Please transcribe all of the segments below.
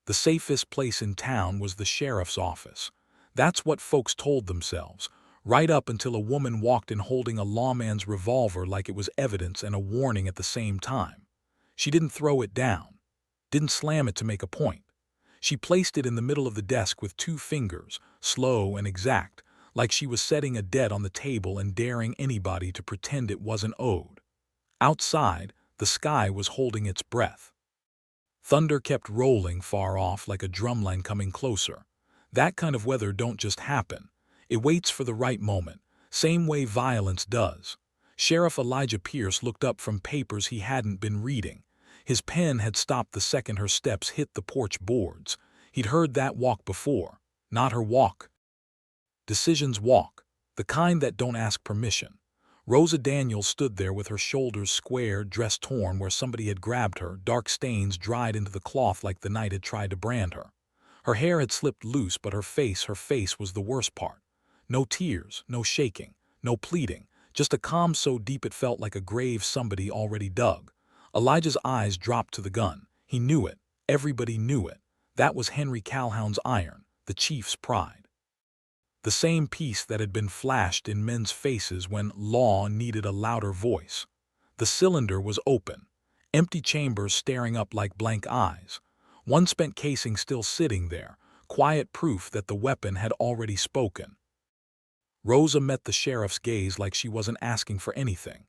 The safest place in town was the sheriff's office. That's what folks told themselves, right up until a woman walked in holding a lawman's revolver like it was evidence and a warning at the same time. She didn't throw it down, didn't slam it to make a point. She placed it in the middle of the desk with two fingers, slow and exact, like she was setting a debt on the table and daring anybody to pretend it wasn't owed. Outside, the sky was holding its breath. Thunder kept rolling far off like a drumline coming closer. That kind of weather don't just happen. It waits for the right moment, same way violence does. Sheriff Elijah Pierce looked up from papers he hadn't been reading. His pen had stopped the second her steps hit the porch boards. He'd heard that walk before. Not her walk. Decisions walk, the kind that don't ask permission. Rosa Daniels stood there with her shoulders square, dress torn where somebody had grabbed her, dark stains dried into the cloth like the night had tried to brand her. Her hair had slipped loose, but her face was the worst part. No tears, no shaking, no pleading, just a calm so deep it felt like a grave somebody already dug. Elijah's eyes dropped to the gun. He knew it. Everybody knew it. That was Henry Calhoun's iron, the chief's pride. The same piece that had been flashed in men's faces when law needed a louder voice. The cylinder was open, empty chambers staring up like blank eyes. One spent casing still sitting there, quiet proof that the weapon had already spoken. Rosa met the sheriff's gaze like she wasn't asking for anything.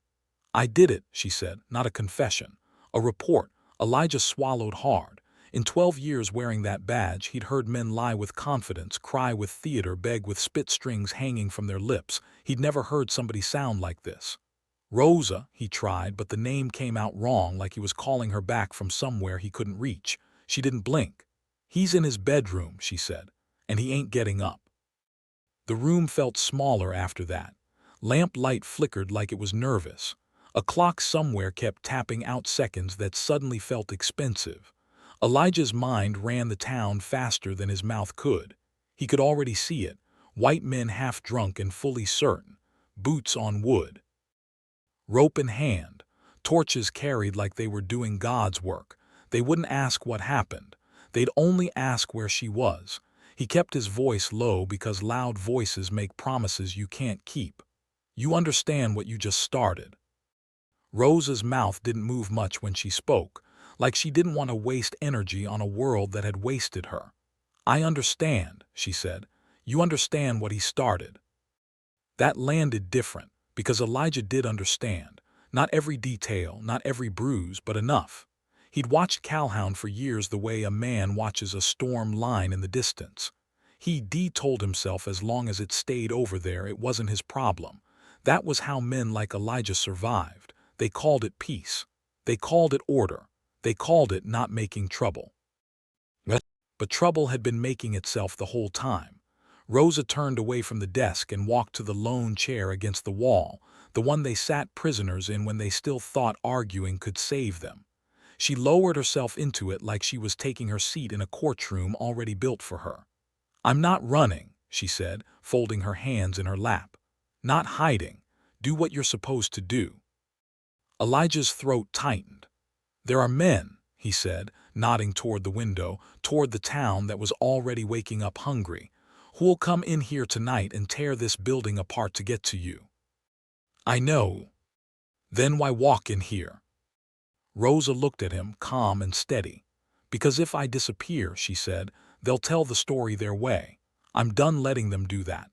"I did it," she said, "not a confession. A report." Elijah swallowed hard. In 12 years wearing that badge, he'd heard men lie with confidence, cry with theater, beg with spit strings hanging from their lips. He'd never heard somebody sound like this. "Rosa," he tried, but the name came out wrong, like he was calling her back from somewhere he couldn't reach. She didn't blink. "He's in his bedroom," she said, "and he ain't getting up." The room felt smaller after that. Lamp light flickered like it was nervous. A clock somewhere kept tapping out seconds that suddenly felt expensive. Elijah's mind ran the town faster than his mouth could. He could already see it, white men half drunk and fully certain, boots on wood. Rope in hand, torches carried like they were doing God's work. They wouldn't ask what happened. They'd only ask where she was. He kept his voice low because loud voices make promises you can't keep. "You understand what you just started." Rosa's mouth didn't move much when she spoke, like she didn't want to waste energy on a world that had wasted her. "I understand," she said. "You understand what he started." That landed different, because Elijah did understand. Not every detail, not every bruise, but enough. He'd watched Calhoun for years the way a man watches a storm line in the distance. He told himself as long as it stayed over there, it wasn't his problem. That was how men like Elijah survived. They called it peace. They called it order. They called it not making trouble. But trouble had been making itself the whole time. Rosa turned away from the desk and walked to the lone chair against the wall, the one they sat prisoners in when they still thought arguing could save them. She lowered herself into it like she was taking her seat in a courtroom already built for her. "I'm not running," she said, folding her hands in her lap. "Not hiding. Do what you're supposed to do." Elijah's throat tightened. "There are men," he said, nodding toward the window, toward the town that was already waking up hungry, "who'll come in here tonight and tear this building apart to get to you." "I know. Then why walk in here?" Rosa looked at him, calm and steady. "Because if I disappear," she said, "they'll tell the story their way. I'm done letting them do that."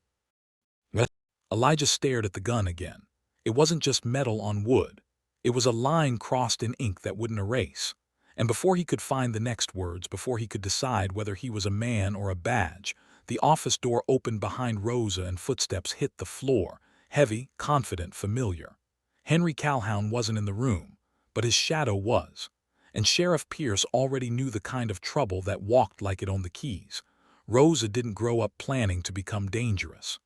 Elijah stared at the gun again. It wasn't just metal on wood. It was a line crossed in ink that wouldn't erase. And before he could find the next words, before he could decide whether he was a man or a badge, the office door opened behind Rosa and footsteps hit the floor, heavy, confident, familiar. Henry Calhoun wasn't in the room, but his shadow was. And Sheriff Pierce already knew the kind of trouble that walked like it owned the keys. Rosa didn't grow up planning to become dangerous.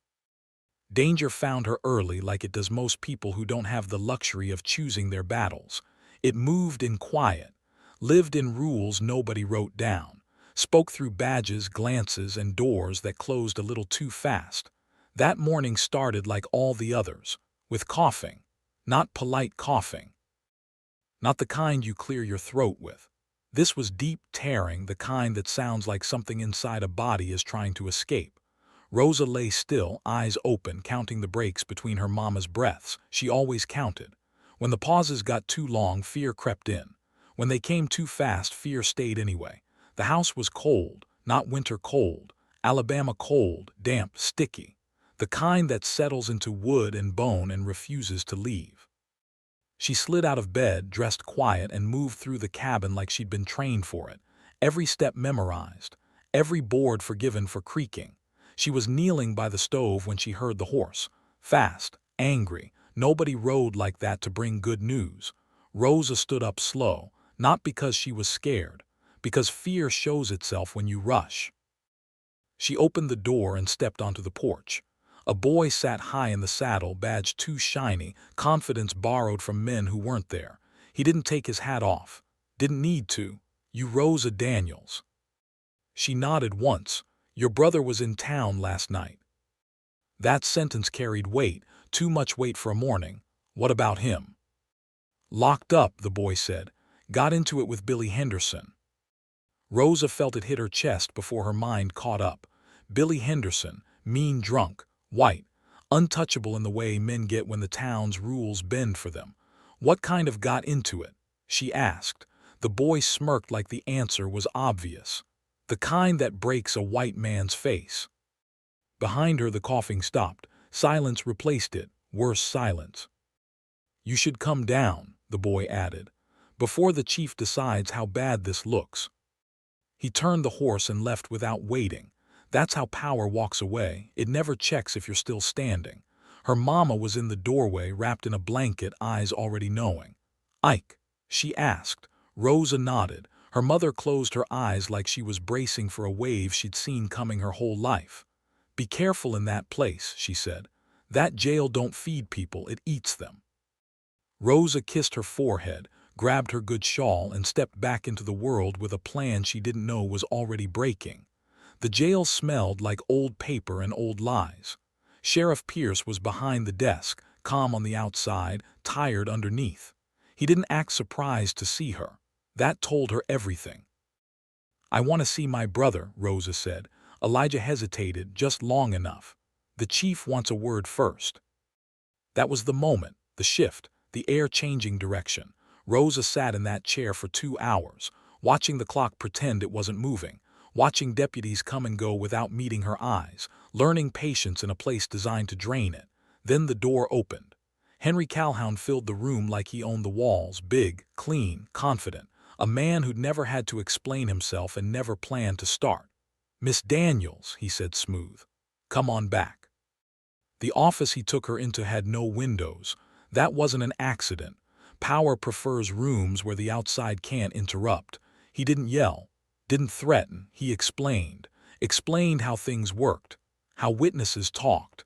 Danger found her early, like it does most people who don't have the luxury of choosing their battles. It moved in quiet, lived in rules nobody wrote down, spoke through badges, glances, and doors that closed a little too fast. That morning started like all the others, with coughing. Not polite coughing. Not the kind you clear your throat with. This was deep tearing, the kind that sounds like something inside a body is trying to escape. Rosa lay still, eyes open, counting the breaks between her mama's breaths. She always counted. When the pauses got too long, fear crept in. When they came too fast, fear stayed anyway. The house was cold, not winter cold. Alabama cold, damp, sticky. The kind that settles into wood and bone and refuses to leave. She slid out of bed, dressed quiet, and moved through the cabin like she'd been trained for it. Every step memorized, every board forgiven for creaking. She was kneeling by the stove when she heard the horse. Fast, angry. Nobody rode like that to bring good news. Rosa stood up slow, not because she was scared, because fear shows itself when you rush. She opened the door and stepped onto the porch. A boy sat high in the saddle, badge too shiny, confidence borrowed from men who weren't there. He didn't take his hat off. Didn't need to. "You Rosa Daniels." She nodded once. "Your brother was in town last night." That sentence carried weight, too much weight for a morning. "What about him?" "Locked up," the boy said. "Got into it with Billy Henderson." Rosa felt it hit her chest before her mind caught up. Billy Henderson, mean drunk, white, untouchable in the way men get when the town's rules bend for them. "What kind of got into it?" she asked. The boy smirked like the answer was obvious. "The kind that breaks a white man's face." Behind her the coughing stopped. Silence replaced it, worse silence. "You should come down," the boy added, "before the chief decides how bad this looks." He turned the horse and left without waiting. That's how power walks away. It never checks if you're still standing. Her mama was in the doorway, wrapped in a blanket, eyes already knowing. "Ike?" she asked. Rosa nodded. Her mother closed her eyes like she was bracing for a wave she'd seen coming her whole life. "Be careful in that place," she said. "That jail don't feed people, it eats them." Rosa kissed her forehead, grabbed her good shawl, and stepped back into the world with a plan she didn't know was already breaking. The jail smelled like old paper and old lies. Sheriff Pierce was behind the desk, calm on the outside, tired underneath. He didn't act surprised to see her. That told her everything. "I want to see my brother," Rosa said. Elijah hesitated just long enough. "The chief wants a word first." That was the moment, the shift, the air changing direction. Rosa sat in that chair for 2 hours, watching the clock pretend it wasn't moving, watching deputies come and go without meeting her eyes, learning patience in a place designed to drain it. Then the door opened. Henry Calhoun filled the room like he owned the walls, big, clean, confident, a man who'd never had to explain himself and never planned to start. "Miss Daniels," he said smooth. "Come on back." The office he took her into had no windows. That wasn't an accident. Power prefers rooms where the outside can't interrupt. He didn't yell, didn't threaten. He explained. Explained how things worked, how witnesses talked,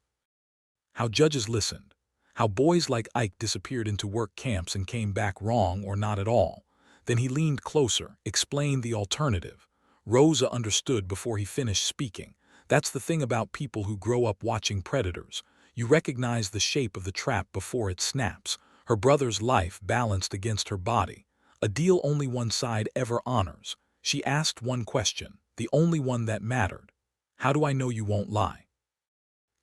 how judges listened, how boys like Ike disappeared into work camps and came back wrong or not at all. Then he leaned closer, explained the alternative. Rosa understood before he finished speaking. That's the thing about people who grow up watching Predators. You recognize the shape of the trap before it snaps. Her brother's life balanced against her body. A deal only one side ever honors. She asked one question, the only one that mattered. "How do I know you won't lie?"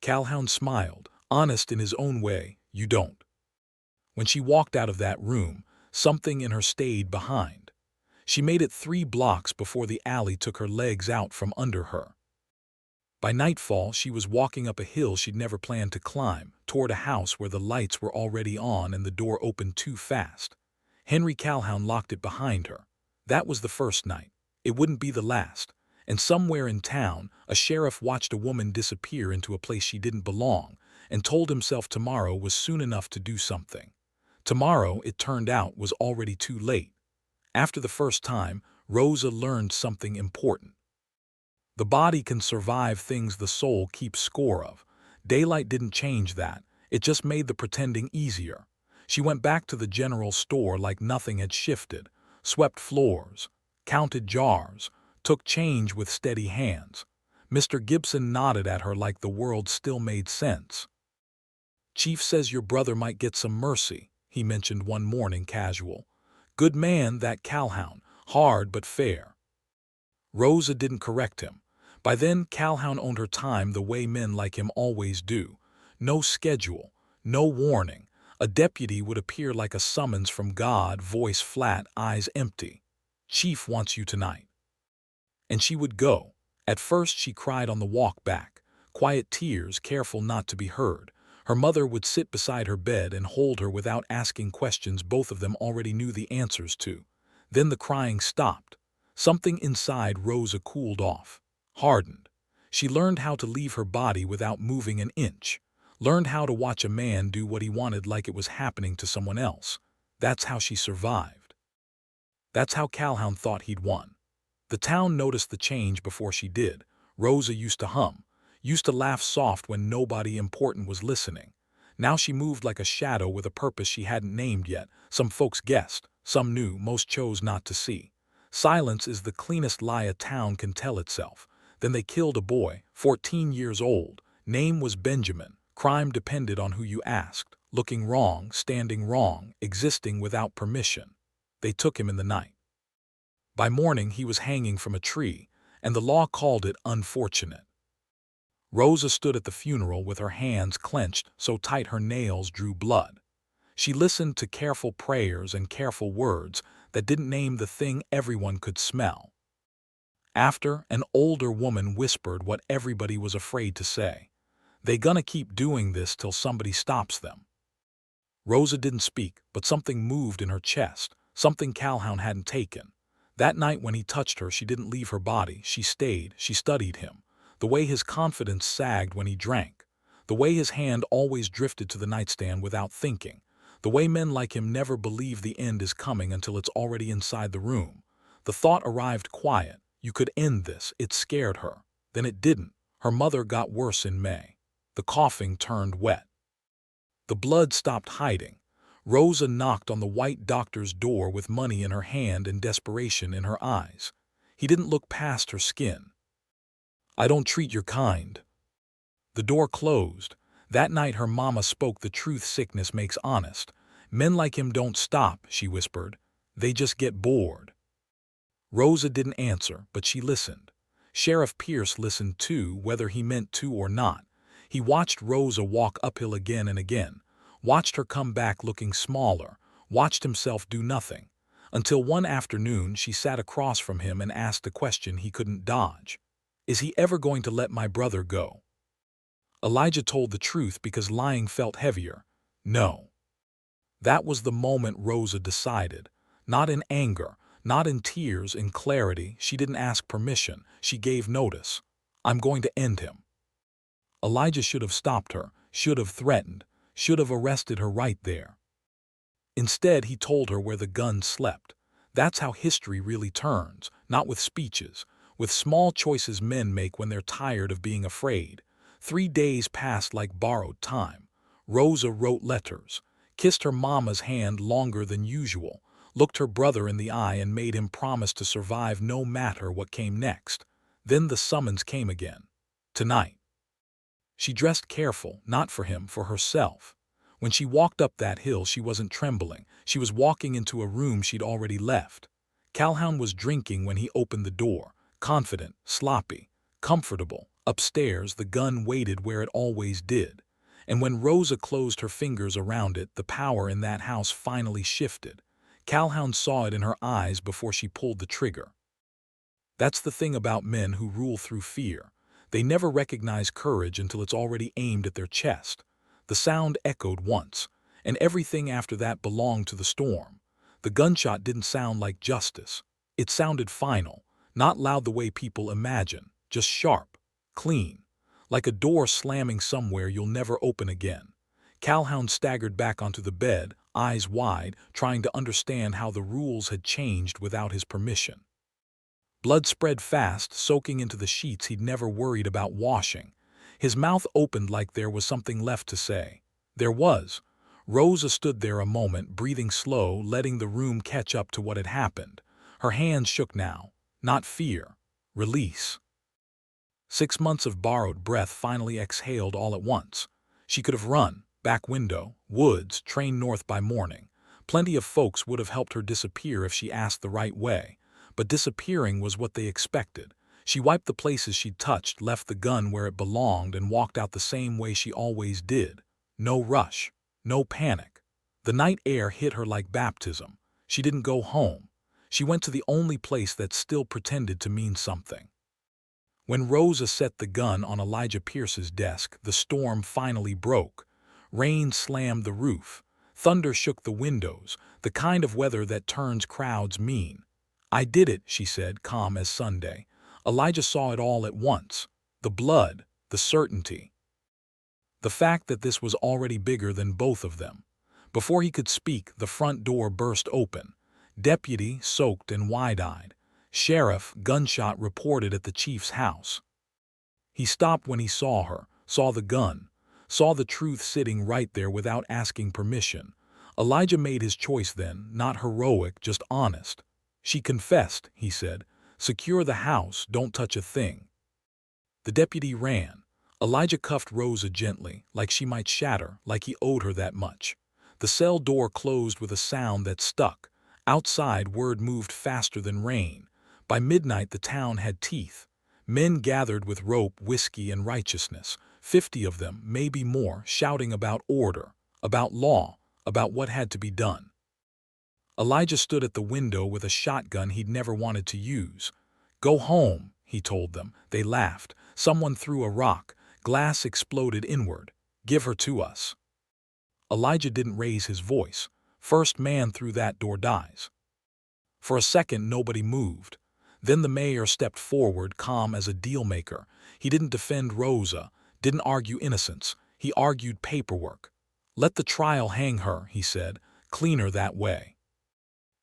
Calhoun smiled, honest in his own way. "You don't." When she walked out of that room, something in her stayed behind. She made it 3 blocks before the alley took her legs out from under her. By nightfall, she was walking up a hill she'd never planned to climb, toward a house where the lights were already on and the door opened too fast. Henry Calhoun locked it behind her. That was the first night. It wouldn't be the last. And somewhere in town, a sheriff watched a woman disappear into a place she didn't belong and told himself tomorrow was soon enough to do something. Tomorrow, it turned out, was already too late. After the first time, Rosa learned something important. The body can survive things the soul keeps score of. Daylight didn't change that. It just made the pretending easier. She went back to the general store like nothing had shifted, swept floors, counted jars, took change with steady hands. Mr. Gibson nodded at her like the world still made sense. "Chief says your brother might get some mercy," he mentioned one morning casual. "Good man, that Calhoun. Hard but fair. Rosa didn't correct him. By then, Calhoun owned her time the way men like him always do. No schedule, no warning. A deputy would appear like a summons from God, voice flat, eyes empty. "Chief wants you tonight." And she would go. At first she cried on the walk back, quiet tears, careful not to be heard. Her mother would sit beside her bed and hold her without asking questions both of them already knew the answers to. Then the crying stopped. Something inside Rosa cooled off, hardened. She learned how to leave her body without moving an inch, learned how to watch a man do what he wanted like it was happening to someone else. That's how she survived. That's how Calhoun thought he'd won. The town noticed the change before she did. Rosa used to hum, used to laugh soft when nobody important was listening. Now she moved like a shadow with a purpose she hadn't named yet. Some folks guessed, some knew, most chose not to see. Silence is the cleanest lie a town can tell itself. Then they killed a boy, 14 years old. Name was Benjamin. Crime depended on who you asked. Looking wrong, standing wrong, existing without permission. They took him in the night. By morning he was hanging from a tree, and the law called it unfortunate. Rosa stood at the funeral with her hands clenched so tight her nails drew blood. She listened to careful prayers and careful words that didn't name the thing everyone could smell. After, an older woman whispered what everybody was afraid to say. "They gonna keep doing this till somebody stops them." Rosa didn't speak, but something moved in her chest, something Calhoun hadn't taken. That night when he touched her, she didn't leave her body. She stayed, she studied him. The way his confidence sagged when he drank. The way his hand always drifted to the nightstand without thinking. The way men like him never believe the end is coming until it's already inside the room. The thought arrived quiet. You could end this. It scared her. Then it didn't. Her mother got worse in May. The coughing turned wet. The blood stopped hiding. Rosa knocked on the white doctor's door with money in her hand and desperation in her eyes. He didn't look past her skin. "I don't treat your kind." The door closed. That night her mama spoke the truth sickness makes honest. "Men like him don't stop," she whispered. "They just get bored." Rosa didn't answer, but she listened. Sheriff Pierce listened too, whether he meant to or not. He watched Rosa walk uphill again and again, watched her come back looking smaller, watched himself do nothing, until one afternoon she sat across from him and asked a question he couldn't dodge. "Is he ever going to let my brother go?" Elijah told the truth because lying felt heavier. No. That was the moment Rosa decided. Not in anger, not in tears, in clarity. She didn't ask permission. She gave notice. "I'm going to end him." Elijah should have stopped her, should have threatened, should have arrested her right there. Instead, he told her where the gun slept. That's how history really turns, not with speeches, with small choices men make when they're tired of being afraid. 3 days passed like borrowed time. Rosa wrote letters, kissed her mama's hand longer than usual, looked her brother in the eye and made him promise to survive no matter what came next. Then the summons came again. Tonight. She dressed careful, not for him, for herself. When she walked up that hill, she wasn't trembling. She was walking into a room she'd already left. Calhoun was drinking when he opened the door, confident, sloppy, comfortable. Upstairs, the gun waited where it always did. And when Rosa closed her fingers around it, the power in that house finally shifted. Calhoun saw it in her eyes before she pulled the trigger. That's the thing about men who rule through fear. They never recognize courage until it's already aimed at their chest. The sound echoed once, and everything after that belonged to the storm. The gunshot didn't sound like justice. It sounded final, not loud the way people imagine, just sharp, clean, like a door slamming somewhere you'll never open again. Calhoun staggered back onto the bed, eyes wide, trying to understand how the rules had changed without his permission. Blood spread fast, soaking into the sheets he'd never worried about washing. His mouth opened like there was something left to say. There was. Rosa stood there a moment, breathing slow, letting the room catch up to what had happened. Her hands shook now. Not fear. Release. 6 months of borrowed breath finally exhaled all at once. She could have run. Back window, woods, train north by morning. Plenty of folks would have helped her disappear if she asked the right way. but disappearing was what they expected. She wiped the places she'd touched, left the gun where it belonged, and walked out the same way she always did. No rush. No panic. The night air hit her like baptism. She didn't go home. She went to the only place that still pretended to mean something. When Rosa set the gun on Elijah Pierce's desk, the storm finally broke. Rain slammed the roof. Thunder shook the windows, the kind of weather that turns crowds mean. "I did it," she said, calm as Sunday. Elijah saw it all at once. The blood, the certainty. The fact that this was already bigger than both of them. Before he could speak, the front door burst open. Deputy, soaked and wide-eyed. Sheriff, gunshot reported at the chief's house. He stopped when he saw her, saw the gun, saw the truth sitting right there without asking permission. Elijah made his choice then, not heroic, just honest. "She confessed," he said. "Secure the house, don't touch a thing." The deputy ran. Elijah cuffed Rosa gently, like she might shatter, like he owed her that much. The cell door closed with a sound that stuck. Outside, word moved faster than rain. By midnight, the town had teeth. Men gathered with rope, whiskey, and righteousness. 50 of them, maybe more, shouting about order, about law, about what had to be done. Elijah stood at the window with a shotgun he'd never wanted to use. "Go home," he told them. They laughed. Someone threw a rock. Glass exploded inward. "Give her to us." Elijah didn't raise his voice. "First man through that door dies." For a second, nobody moved. Then the mayor stepped forward, calm as a deal-maker. He didn't defend Rosa, didn't argue innocence. He argued paperwork. "Let the trial hang her," he said. "Cleaner that way."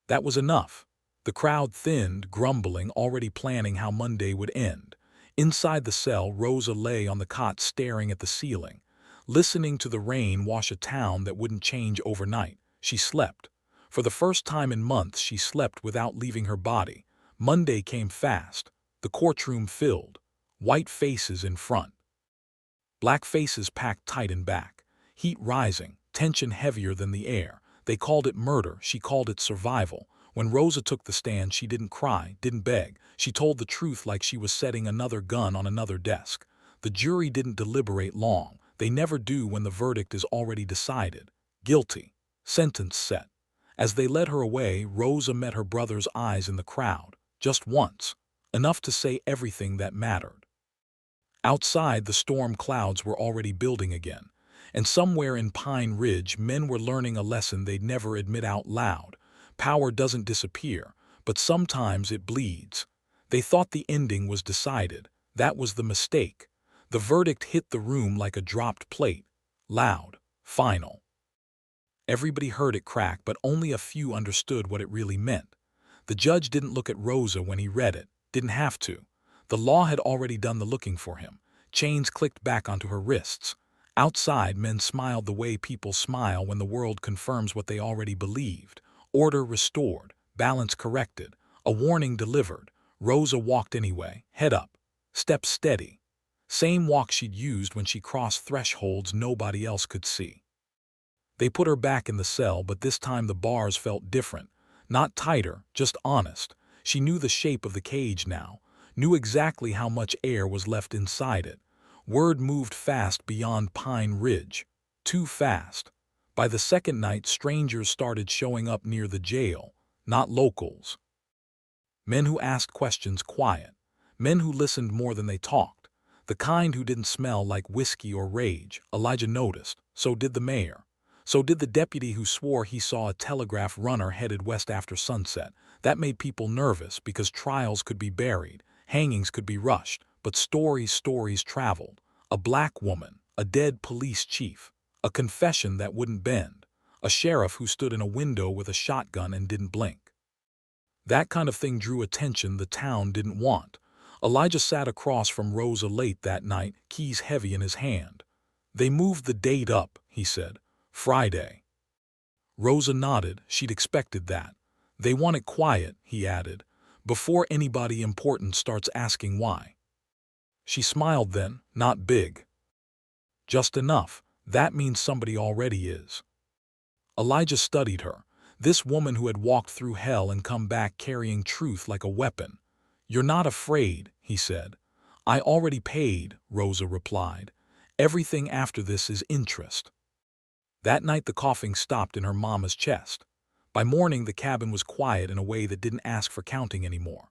That was enough. The crowd thinned, grumbling, already planning how Monday would end. Inside the cell, Rosa lay on the cot staring at the ceiling, listening to the rain wash a town that wouldn't change overnight. She slept. For the first time in months, she slept without leaving her body. Monday came fast. The courtroom filled. White faces in front. Black faces packed tight in back. Heat rising, tension heavier than the air. They called it murder, she called it survival. When Rosa took the stand, she didn't cry, didn't beg. She told the truth like she was setting another gun on another desk. The jury didn't deliberate long. They never do when the verdict is already decided. Guilty. Sentence set. As they led her away, Rosa met her brother's eyes in the crowd. Just once. Enough to say everything that mattered. Outside, the storm clouds were already building again. And somewhere in Pine Ridge, men were learning a lesson they'd never admit out loud. Power doesn't disappear, but sometimes it bleeds. They thought the ending was decided. That was the mistake. The verdict hit the room like a dropped plate. Loud. Final. Everybody heard it crack, but only a few understood what it really meant. The judge didn't look at Rosa when he read it. Didn't have to. The law had already done the looking for him. Chains clicked back onto her wrists. Outside, men smiled the way people smile when the world confirms what they already believed. Order restored, balance corrected, a warning delivered. Rosa walked anyway, head up, steps steady. Same walk she'd used when she crossed thresholds nobody else could see. They put her back in the cell, but this time the bars felt different. Not tighter, just honest. She knew the shape of the cage now, knew exactly how much air was left inside it. Word moved fast beyond Pine Ridge. Too fast. By the second night, strangers started showing up near the jail, not locals. Men who asked questions quiet. Men who listened more than they talked. The kind who didn't smell like whiskey or rage. Elijah noticed. So did the mayor. So did the deputy who swore he saw a telegraph runner headed west after sunset. That made people nervous because trials could be buried, hangings could be rushed, but stories traveled. A black woman, a dead police chief, a confession that wouldn't bend, a sheriff who stood in a window with a shotgun and didn't blink. That kind of thing drew attention the town didn't want. Elijah sat across from Rosa late that night, keys heavy in his hand. "They moved the date up," he said. "Friday." Rosa nodded. She'd expected that. "They want it quiet," he added, "before anybody important starts asking why." She smiled then, not big. "Just enough. That means somebody already is." Elijah studied her. This woman who had walked through hell and come back carrying truth like a weapon. "You're not afraid," he said. "I already paid," Rosa replied. "Everything after this is interest." That night the coughing stopped in her mama's chest. By morning the cabin was quiet in a way that didn't ask for counting anymore.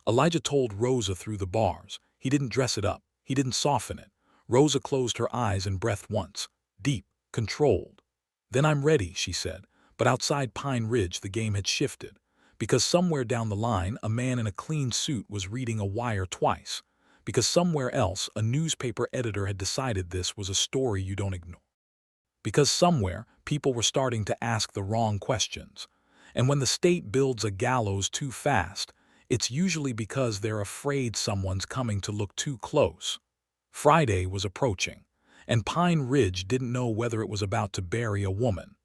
Elijah told Rosa through the bars. He didn't dress it up. He didn't soften it. Rosa closed her eyes and breathed once. Deep, controlled. "Then I'm ready," she said. But outside Pine Ridge the game had shifted. Because somewhere down the line a man in a clean suit was reading a wire twice. Because somewhere else a newspaper editor had decided this was a story you don't ignore. Because somewhere people were starting to ask the wrong questions. And when the state builds a gallows too fast, it's usually because they're afraid someone's coming to look too close. Friday was approaching, and Pine Ridge didn't know whether it was about to bury a woman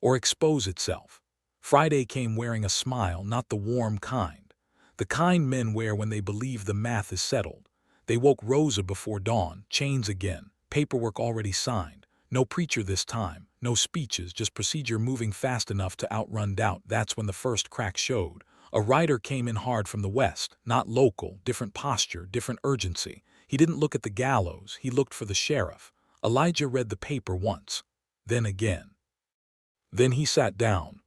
or expose itself. Friday came wearing a smile, not the warm kind. The kind men wear when they believe the math is settled. They woke Rosa before dawn, chains again, paperwork already signed. No preacher this time, no speeches, just procedure moving fast enough to outrun doubt. That's when the first crack showed. A rider came in hard from the west, not local, different posture, different urgency. He didn't look at the gallows, he looked for the sheriff. Elijah read the paper once, then again. Then he sat down.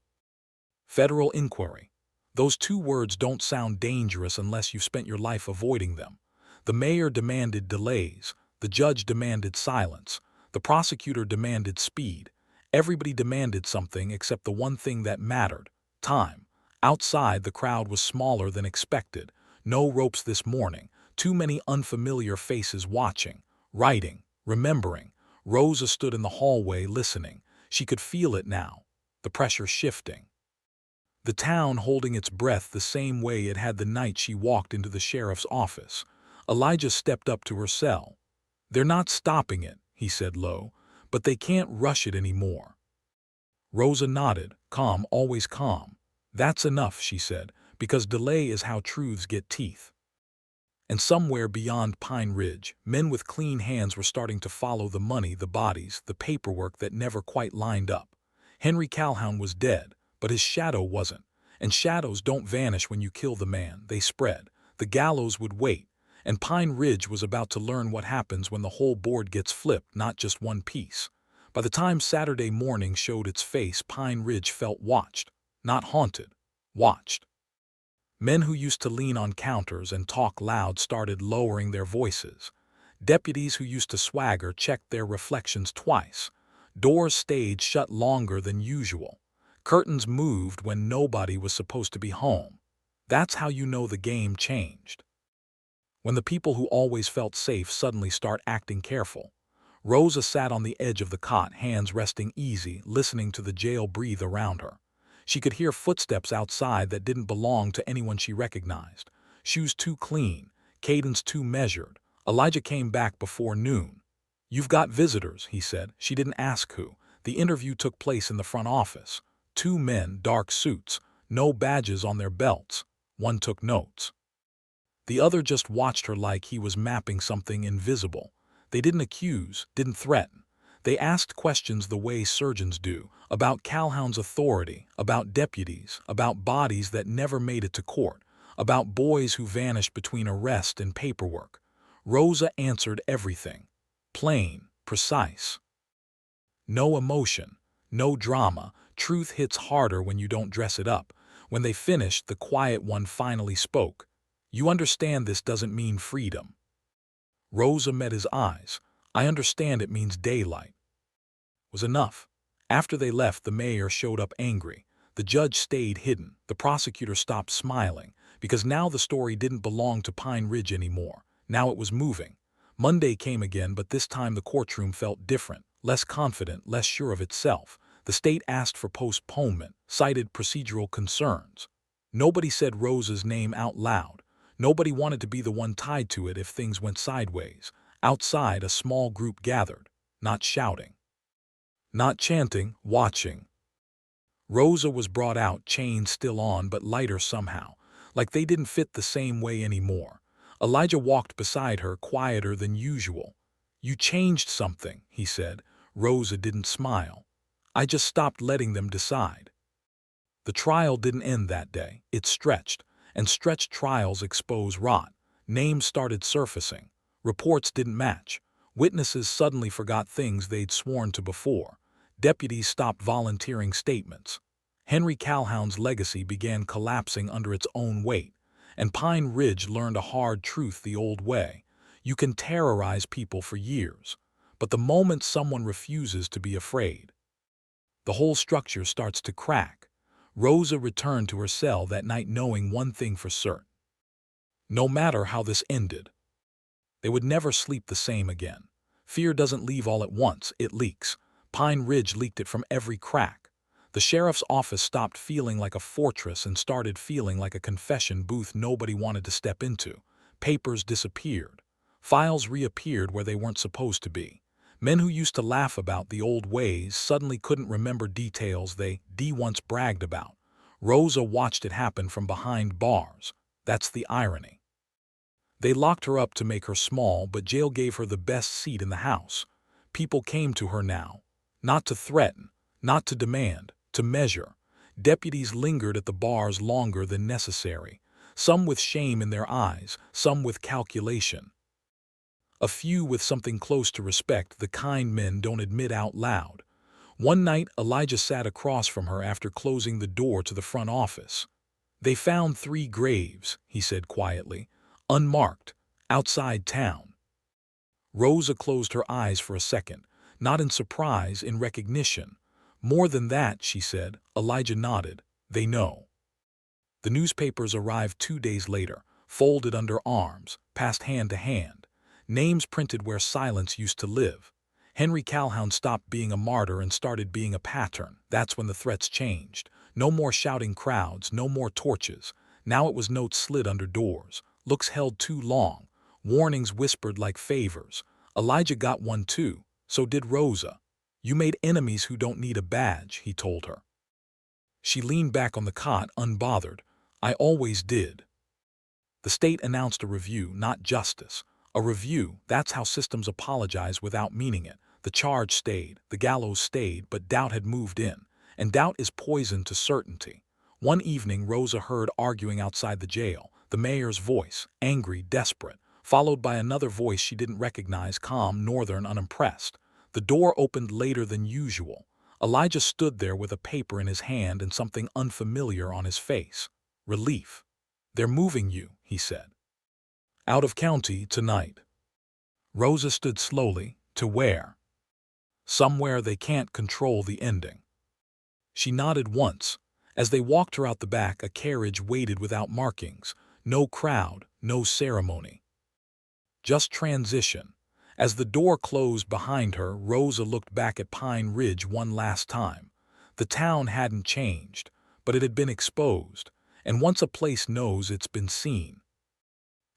Federal inquiry. Those two words don't sound dangerous unless you've spent your life avoiding them. The mayor demanded delays. The judge demanded silence. The prosecutor demanded speed. Everybody demanded something except the one thing that mattered: time. Outside, the crowd was smaller than expected. No ropes this morning. Too many unfamiliar faces watching, writing, remembering. Rosa stood in the hallway listening. She could feel it now, the pressure shifting. The town holding its breath the same way it had the night she walked into the sheriff's office. Elijah stepped up to her cell. "They're not stopping it," he said low, "but they can't rush it anymore." Rosa nodded, calm, always calm. "That's enough," she said, "because delay is how truths get teeth." And somewhere beyond Pine Ridge, men with clean hands were starting to follow the money, the bodies, the paperwork that never quite lined up. Henry Calhoun was dead, but his shadow wasn't. And shadows don't vanish when you kill the man, they spread. The gallows would wait, and Pine Ridge was about to learn what happens when the whole board gets flipped, not just one piece. By the time Saturday morning showed its face, Pine Ridge felt watched, not haunted, watched. Men who used to lean on counters and talk loud started lowering their voices. Deputies who used to swagger checked their reflections twice. Doors stayed shut longer than usual. Curtains moved when nobody was supposed to be home. That's how you know the game changed. When the people who always felt safe suddenly start acting careful. Rosa sat on the edge of the cot, hands resting easy, listening to the jail breathe around her. She could hear footsteps outside that didn't belong to anyone she recognized. Shoes too clean, cadence too measured. Elijah came back before noon. "You've got visitors," he said. She didn't ask who. The interview took place in the front office. Two men, dark suits, no badges on their belts. One took notes. The other just watched her like he was mapping something invisible. They didn't accuse, didn't threaten. They asked questions the way surgeons do, about Calhoun's authority, about deputies, about bodies that never made it to court, about boys who vanished between arrest and paperwork. Rosa answered everything. Plain, precise. No emotion, no drama. Truth hits harder when you don't dress it up. When they finished, the quiet one finally spoke. "You understand this doesn't mean freedom." Rosa met his eyes. "I understand it means daylight." Was enough. After they left, the mayor showed up angry. The judge stayed hidden. The prosecutor stopped smiling, because now the story didn't belong to Pine Ridge anymore. Now it was moving. Monday came again, but this time the courtroom felt different, less confident, less sure of itself. The state asked for postponement, cited procedural concerns. Nobody said Rosa's name out loud. Nobody wanted to be the one tied to it if things went sideways. Outside, a small group gathered, not shouting, not chanting, watching. Rosa was brought out, chains still on but lighter somehow, like they didn't fit the same way anymore. Elijah walked beside her, quieter than usual. "You changed something," he said. Rosa didn't smile. "I just stopped letting them decide." The trial didn't end that day. It stretched, and stretched trials expose rot. Names started surfacing. Reports didn't match. Witnesses suddenly forgot things they'd sworn to before. Deputies stopped volunteering statements. Henry Calhoun's legacy began collapsing under its own weight, and Pine Ridge learned a hard truth the old way. You can terrorize people for years, but the moment someone refuses to be afraid, the whole structure starts to crack. Rosa returned to her cell that night knowing one thing for certain. No matter how this ended, they would never sleep the same again. Fear doesn't leave all at once, it leaks. Pine Ridge leaked it from every crack. The sheriff's office stopped feeling like a fortress and started feeling like a confession booth nobody wanted to step into. Papers disappeared. Files reappeared where they weren't supposed to be. Men who used to laugh about the old ways suddenly couldn't remember details they once bragged about. Rosa watched it happen from behind bars. That's the irony. They locked her up to make her small, but jail gave her the best seat in the house. People came to her now, not to threaten, not to demand, to measure. Deputies lingered at the bars longer than necessary, some with shame in their eyes, some with calculation. A few with something close to respect the kind men don't admit out loud. One night, Elijah sat across from her after closing the door to the front office. "They found 3 graves," he said quietly, "unmarked, outside town." Rosa closed her eyes for a second, not in surprise, in recognition. "More than that," she said. Elijah nodded. "They know." The newspapers arrived 2 days later, folded under arms, passed hand to hand. Names printed where silence used to live. Henry Calhoun stopped being a martyr and started being a pattern. That's when the threats changed. No more shouting crowds, no more torches. Now it was notes slid under doors, looks held too long, warnings whispered like favors. Elijah got one too, so did Rosa. "You made enemies who don't need a badge," he told her. She leaned back on the cot, unbothered. "I always did." The state announced a review, not justice. A review, that's how systems apologize without meaning it. The charge stayed, the gallows stayed, but doubt had moved in. And doubt is poison to certainty. One evening, Rosa heard arguing outside the jail, the mayor's voice, angry, desperate, followed by another voice she didn't recognize, calm, northern, unimpressed. The door opened later than usual. Elijah stood there with a paper in his hand and something unfamiliar on his face. Relief. "They're moving you," he said. "Out of county tonight." Rosa stood slowly. "To where?" "Somewhere they can't control the ending." She nodded once. As they walked her out the back, a carriage waited without markings. No crowd, no ceremony. Just transition. As the door closed behind her, Rosa looked back at Pine Ridge one last time. The town hadn't changed, but it had been exposed. And once a place knows, it's been seen.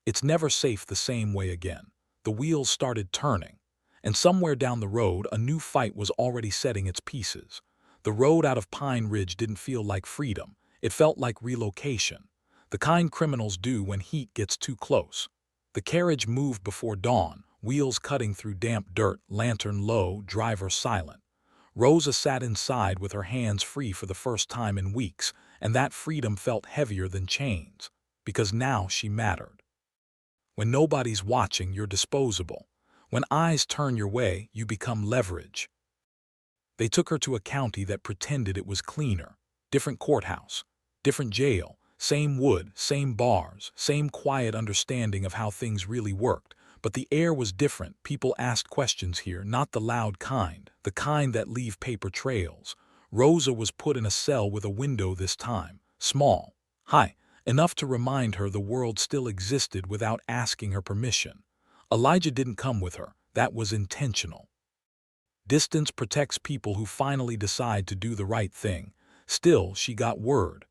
It's never safe the same way again. The wheels started turning, and somewhere down the road a new fight was already setting its pieces. The road out of Pine Ridge didn't feel like freedom. It felt like relocation. The kind criminals do when heat gets too close. The carriage moved before dawn, wheels cutting through damp dirt, lantern low, driver silent. Rosa sat inside with her hands free for the first time in weeks, and that freedom felt heavier than chains, because now she mattered. When nobody's watching, you're disposable. When eyes turn your way, you become leverage. They took her to a county that pretended it was cleaner. Different courthouse, different jail, same wood, same bars, same quiet understanding of how things really worked. But the air was different. People asked questions here, not the loud kind, the kind that leave paper trails. Rosa was put in a cell with a window this time, small, high, enough to remind her the world still existed without asking her permission. Elijah didn't come with her. That was intentional. Distance protects people who finally decide to do the right thing. Still, she got word.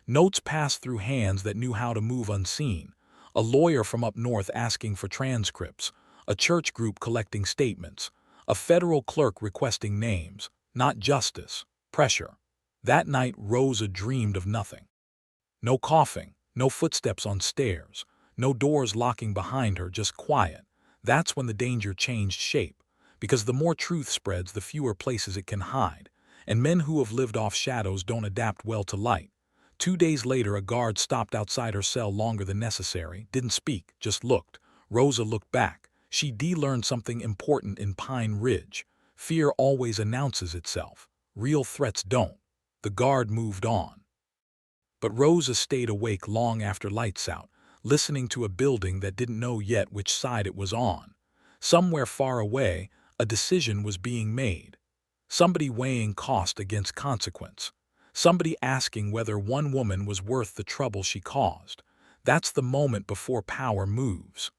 Notes passed through hands that knew how to move unseen. A lawyer from up north asking for transcripts. A church group collecting statements. A federal clerk requesting names. Not justice. Pressure. That night, Rosa dreamed of nothing. No coughing, no footsteps on stairs, no doors locking behind her, just quiet. That's when the danger changed shape, because the more truth spreads, the fewer places it can hide. and men who have lived off shadows don't adapt well to light. 2 days later, a guard stopped outside her cell longer than necessary, didn't speak, just looked. Rosa looked back. She learned something important in Pine Ridge. Fear always announces itself. Real threats don't. The guard moved on. But Rosa stayed awake long after lights out, listening to a building that didn't know yet which side it was on. Somewhere far away, a decision was being made. Somebody weighing cost against consequence. Somebody asking whether one woman was worth the trouble she caused. That's the moment before power moves.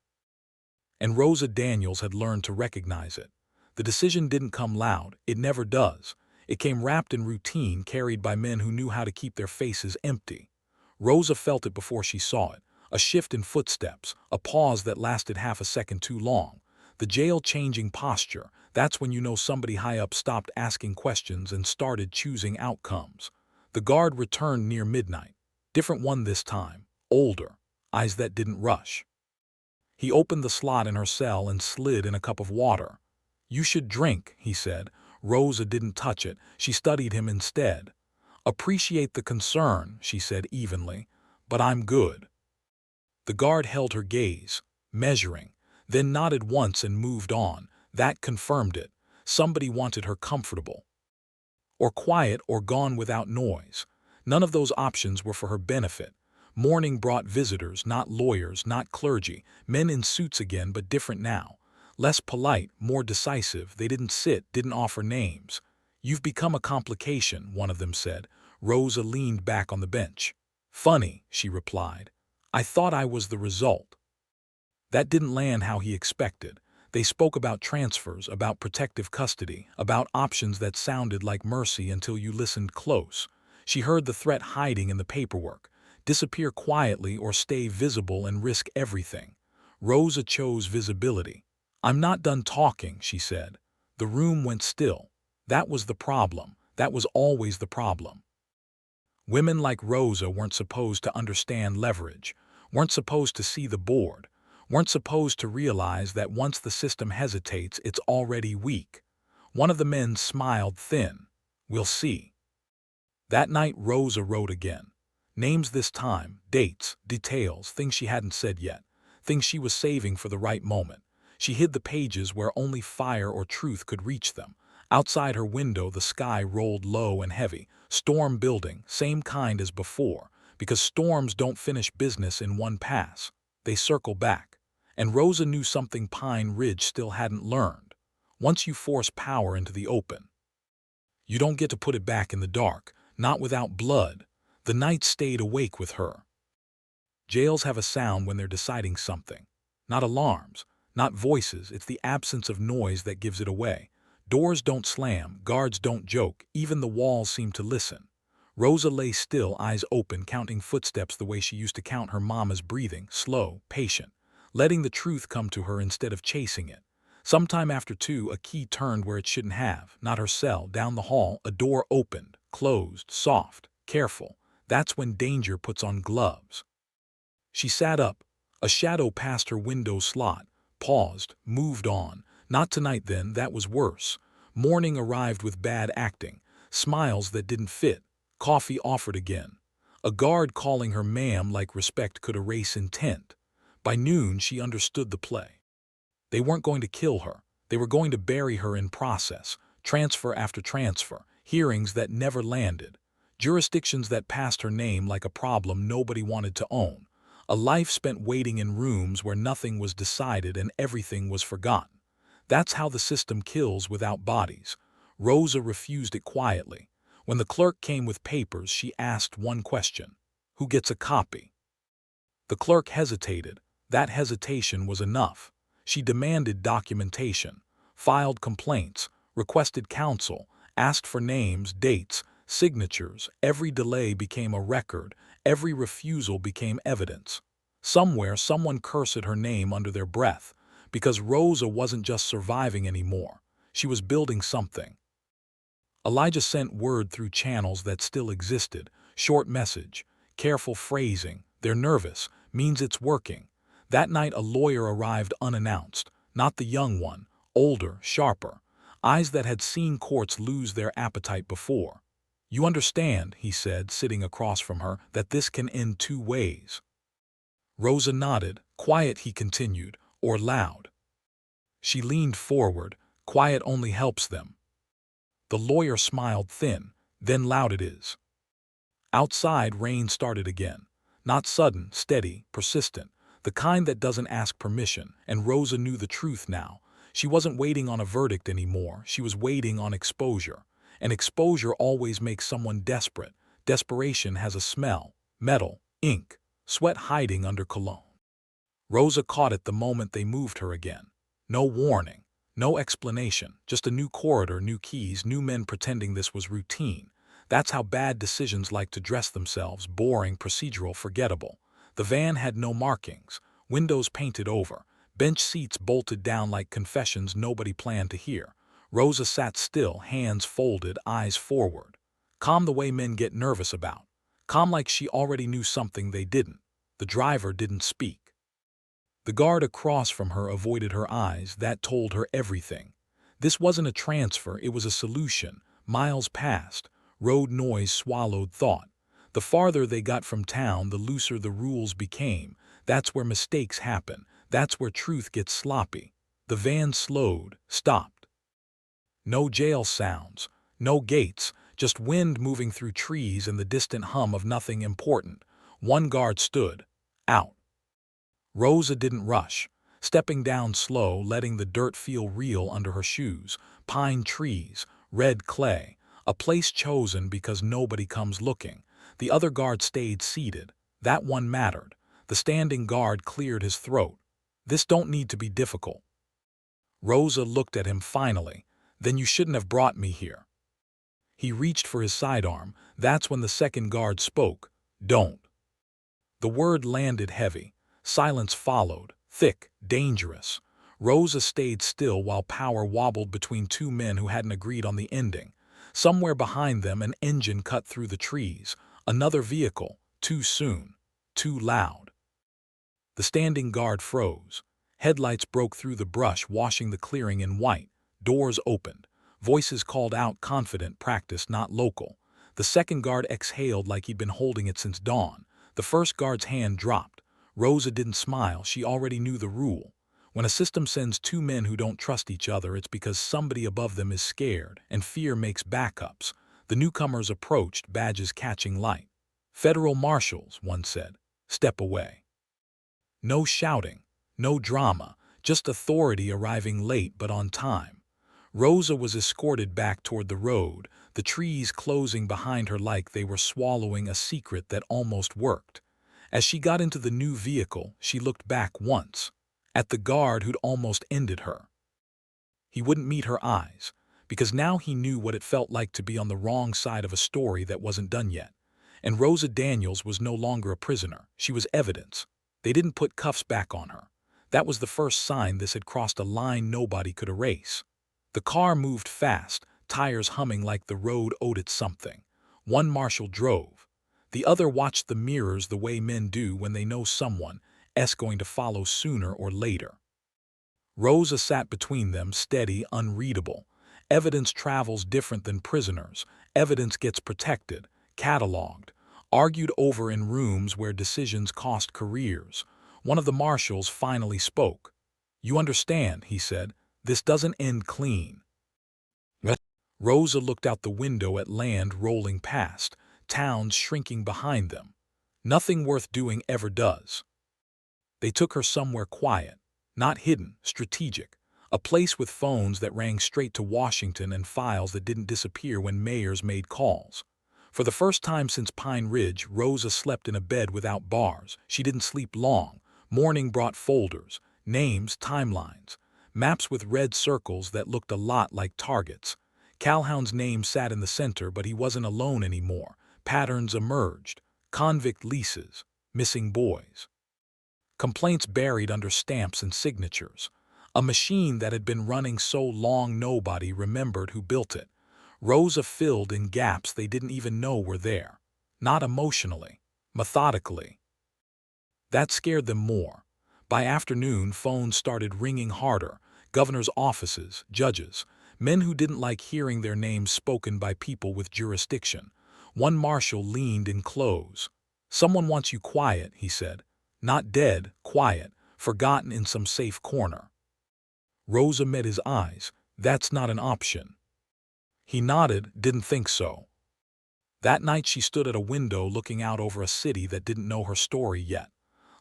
And Rosa Daniels had learned to recognize it. The decision didn't come loud, it never does. It came wrapped in routine, carried by men who knew how to keep their faces empty. Rosa felt it before she saw it. A shift in footsteps, a pause that lasted half a second too long. The jail changing posture, that's when you know somebody high up stopped asking questions and started choosing outcomes. The guard returned near midnight. Different one this time, older, eyes that didn't rush. He opened the slot in her cell and slid in a cup of water. "You should drink," he said. Rosa didn't touch it. She studied him instead. "Appreciate the concern," she said evenly, "but I'm good." The guard held her gaze, measuring, then nodded once and moved on. That confirmed it. Somebody wanted her comfortable. Or quiet or gone without noise. None of those options were for her benefit. Morning brought visitors, not lawyers, not clergy, men in suits again, but different now. Less polite, more decisive. They didn't sit, didn't offer names. "You've become a complication," one of them said. Rosa leaned back on the bench. "Funny," she replied. "I thought I was the result." That didn't land how he expected. They spoke about transfers, about protective custody, about options that sounded like mercy until you listened close. She heard the threat hiding in the paperwork. Disappear quietly or stay visible and risk everything. Rosa chose visibility. "I'm not done talking," she said. The room went still. That was the problem. That was always the problem. Women like Rosa weren't supposed to understand leverage, weren't supposed to see the board, weren't supposed to realize that once the system hesitates, it's already weak. One of the men smiled thin. "We'll see." That night Rosa wrote again. Names this time, dates, details, things she hadn't said yet, things she was saving for the right moment. She hid the pages where only fire or truth could reach them. Outside her window the sky rolled low and heavy, storm building, same kind as before, because storms don't finish business in one pass. They circle back. And Rosa knew something Pine Ridge still hadn't learned. Once you force power into the open, you don't get to put it back in the dark, not without blood. The night stayed awake with her. Jails have a sound when they're deciding something. Not alarms, not voices, it's the absence of noise that gives it away. Doors don't slam, guards don't joke, even the walls seem to listen. Rosa lay still, eyes open, counting footsteps the way she used to count her mama's breathing, slow, patient, letting the truth come to her instead of chasing it. Sometime after 2, a key turned where it shouldn't have, not her cell, down the hall, a door opened, closed, soft, careful. That's when danger puts on gloves. She sat up. A shadow passed her window slot, paused, moved on. Not tonight then, that was worse. Morning arrived with bad acting, smiles that didn't fit, coffee offered again. A guard calling her ma'am like respect could erase intent. By noon she understood the play. They weren't going to kill her. They were going to bury her in process, transfer after transfer, hearings that never landed. Jurisdictions that passed her name like a problem nobody wanted to own. A life spent waiting in rooms where nothing was decided and everything was forgotten. That's how the system kills without bodies. Rosa refused it quietly. When the clerk came with papers, she asked one question. "Who gets a copy?" The clerk hesitated. That hesitation was enough. She demanded documentation, filed complaints, requested counsel, asked for names, dates, signatures. Every delay became a record. Every refusal became evidence. Somewhere, someone cursed her name under their breath, because Rosa wasn't just surviving anymore. She was building something. Elijah sent word through channels that still existed. Short message, careful phrasing. "They're nervous," means it's working. That night a lawyer arrived unannounced. Not the young one, older, sharper. eyes that had seen courts lose their appetite before. "You understand," he said, sitting across from her, "that this can end two ways." Rosa nodded. "Quiet," he continued, "or loud." She leaned forward. "Quiet only helps them." The lawyer smiled thin. "Then loud it is." Outside, rain started again. Not sudden, steady, persistent, the kind that doesn't ask permission, and Rosa knew the truth now. She wasn't waiting on a verdict anymore, she was waiting on exposure. And exposure always makes someone desperate. Desperation has a smell: metal, ink, sweat hiding under cologne. Rosa caught it the moment they moved her again. No warning, no explanation, just a new corridor, new keys, new men pretending this was routine. That's how bad decisions like to dress themselves: boring, procedural, forgettable. The van had no markings, windows painted over, bench seats bolted down like confessions nobody planned to hear. Rosa sat still, hands folded, eyes forward. Calm the way men get nervous about. Calm like she already knew something they didn't. The driver didn't speak. The guard across from her avoided her eyes. That told her everything. This wasn't a transfer, it was a solution. Miles passed. Road noise swallowed thought. The farther they got from town, the looser the rules became. That's where mistakes happen. That's where truth gets sloppy. The van slowed, stopped. No jail sounds, no gates, just wind moving through trees and the distant hum of nothing important. One guard stood. Out. Rosa didn't rush, stepping down slow, letting the dirt feel real under her shoes. Pine trees, red clay, a place chosen because nobody comes looking. The other guard stayed seated. That one mattered. The standing guard cleared his throat. "This don't need to be difficult." Rosa looked at him finally. "Then you shouldn't have brought me here." He reached for his sidearm. That's when the second guard spoke. "Don't." The word landed heavy. Silence followed, thick, dangerous. Rosa stayed still while power wobbled between two men who hadn't agreed on the ending. Somewhere behind them, an engine cut through the trees. Another vehicle. Too soon. Too loud. The standing guard froze. Headlights broke through the brush, washing the clearing in white. Doors opened. Voices called out, confident, practiced, not local. The second guard exhaled like he'd been holding it since dawn. The first guard's hand dropped. Rosa didn't smile. She already knew the rule. When a system sends two men who don't trust each other, it's because somebody above them is scared, and fear makes backups. The newcomers approached, badges catching light. "Federal marshals," one said. "Step away." No shouting, no drama, just authority arriving late but on time. Rosa was escorted back toward the road, the trees closing behind her like they were swallowing a secret that almost worked. As she got into the new vehicle, she looked back once, at the guard who'd almost ended her. He wouldn't meet her eyes, because now he knew what it felt like to be on the wrong side of a story that wasn't done yet. And Rosa Daniels was no longer a prisoner. She was evidence. They didn't put cuffs back on her. That was the first sign this had crossed a line nobody could erase. The car moved fast, tires humming like the road owed it something. One marshal drove. The other watched the mirrors the way men do when they know someone is going to follow sooner or later. Rosa sat between them, steady, unreadable. Evidence travels different than prisoners. Evidence gets protected, cataloged, argued over in rooms where decisions cost careers. One of the marshals finally spoke. "You understand," he said, "this doesn't end clean." Rosa looked out the window at land rolling past, towns shrinking behind them. Nothing worth doing ever does. They took her somewhere quiet, not hidden, strategic, a place with phones that rang straight to Washington and files that didn't disappear when mayors made calls. For the first time since Pine Ridge, Rosa slept in a bed without bars. She didn't sleep long. Morning brought folders, names, timelines, maps with red circles that looked a lot like targets. Calhoun's name sat in the center, but he wasn't alone anymore. Patterns emerged. Convict leases, missing boys. Complaints buried under stamps and signatures. A machine that had been running so long nobody remembered who built it. Rosa filled in gaps they didn't even know were there. Not emotionally, methodically. That scared them more. By afternoon, phones started ringing harder. Governors' offices, judges, Men who didn't like hearing their names spoken by people with jurisdiction. One marshal leaned in close. "Someone wants you quiet," he said. "Not dead, quiet, forgotten in some safe corner." Rosa met his eyes. "That's not an option." He nodded, didn't think so. That night she stood at a window looking out over a city that didn't know her story yet.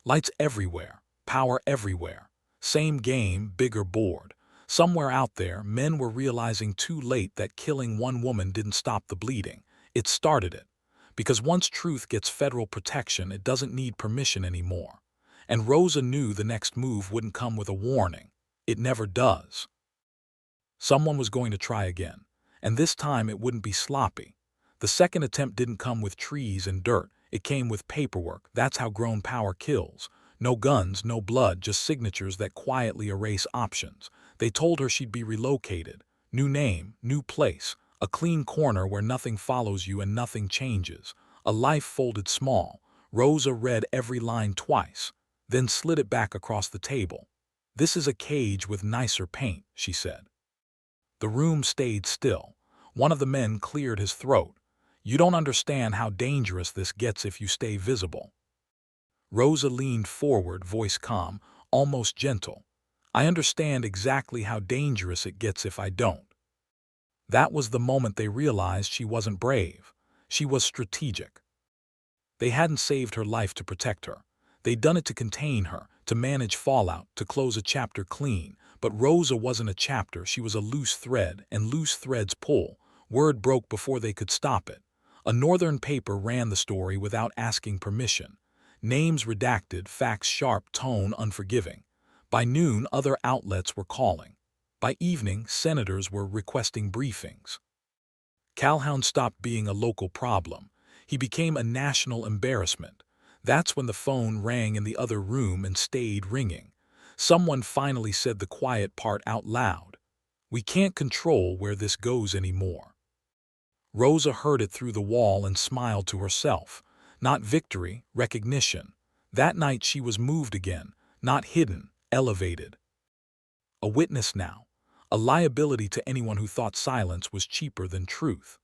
Lights everywhere, power everywhere. Same game, bigger board. Somewhere out there, men were realizing too late that killing one woman didn't stop the bleeding. It started it. Because once truth gets federal protection, it doesn't need permission anymore. And Rosa knew the next move wouldn't come with a warning. It never does. Someone was going to try again. And this time it wouldn't be sloppy. The second attempt didn't come with trees and dirt. It came with paperwork. That's how grown power kills. No guns, no blood, just signatures that quietly erase options. They told her she'd be relocated. New name, new place. A clean corner where nothing follows you and nothing changes. A life folded small. Rosa read every line twice, then slid it back across the table. "This is a cage with nicer paint," she said. The room stayed still. One of the men cleared his throat. "You don't understand how dangerous this gets if you stay visible." Rosa leaned forward, voice calm, almost gentle. "I understand exactly how dangerous it gets if I don't." That was the moment they realized she wasn't brave. She was strategic. They hadn't saved her life to protect her. They'd done it to contain her, to manage fallout, to close a chapter clean. But Rosa wasn't a chapter, she was a loose thread, and loose threads pull. Word broke before they could stop it. A northern paper ran the story without asking permission. Names redacted, facts sharp, tone unforgiving. By noon, other outlets were calling. By evening, senators were requesting briefings. Calhoun stopped being a local problem. He became a national embarrassment. That's when the phone rang in the other room and stayed ringing. Someone finally said the quiet part out loud. "We can't control where this goes anymore." Rosa heard it through the wall and smiled to herself. Not victory, recognition. That night she was moved again, not hidden, elevated. A witness now. A liability to anyone who thought silence was cheaper than truth.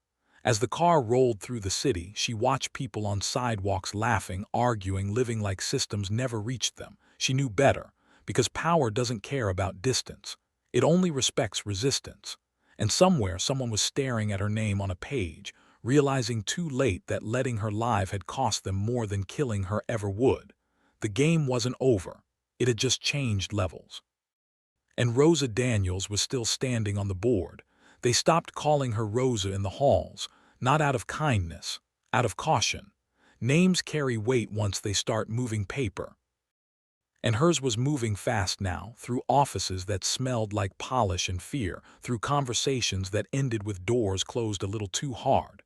As the car rolled through the city, she watched people on sidewalks laughing, arguing, living like systems never reached them. She knew better, because power doesn't care about distance. It only respects resistance. And somewhere, someone was staring at her name on a page, realizing too late that letting her live had cost them more than killing her ever would. The game wasn't over. It had just changed levels. And Rosa Daniels was still standing on the board. They stopped calling her Rosa in the halls, not out of kindness, out of caution. Names carry weight once they start moving paper. And hers was moving fast now, through offices that smelled like polish and fear, through conversations that ended with doors closed a little too hard.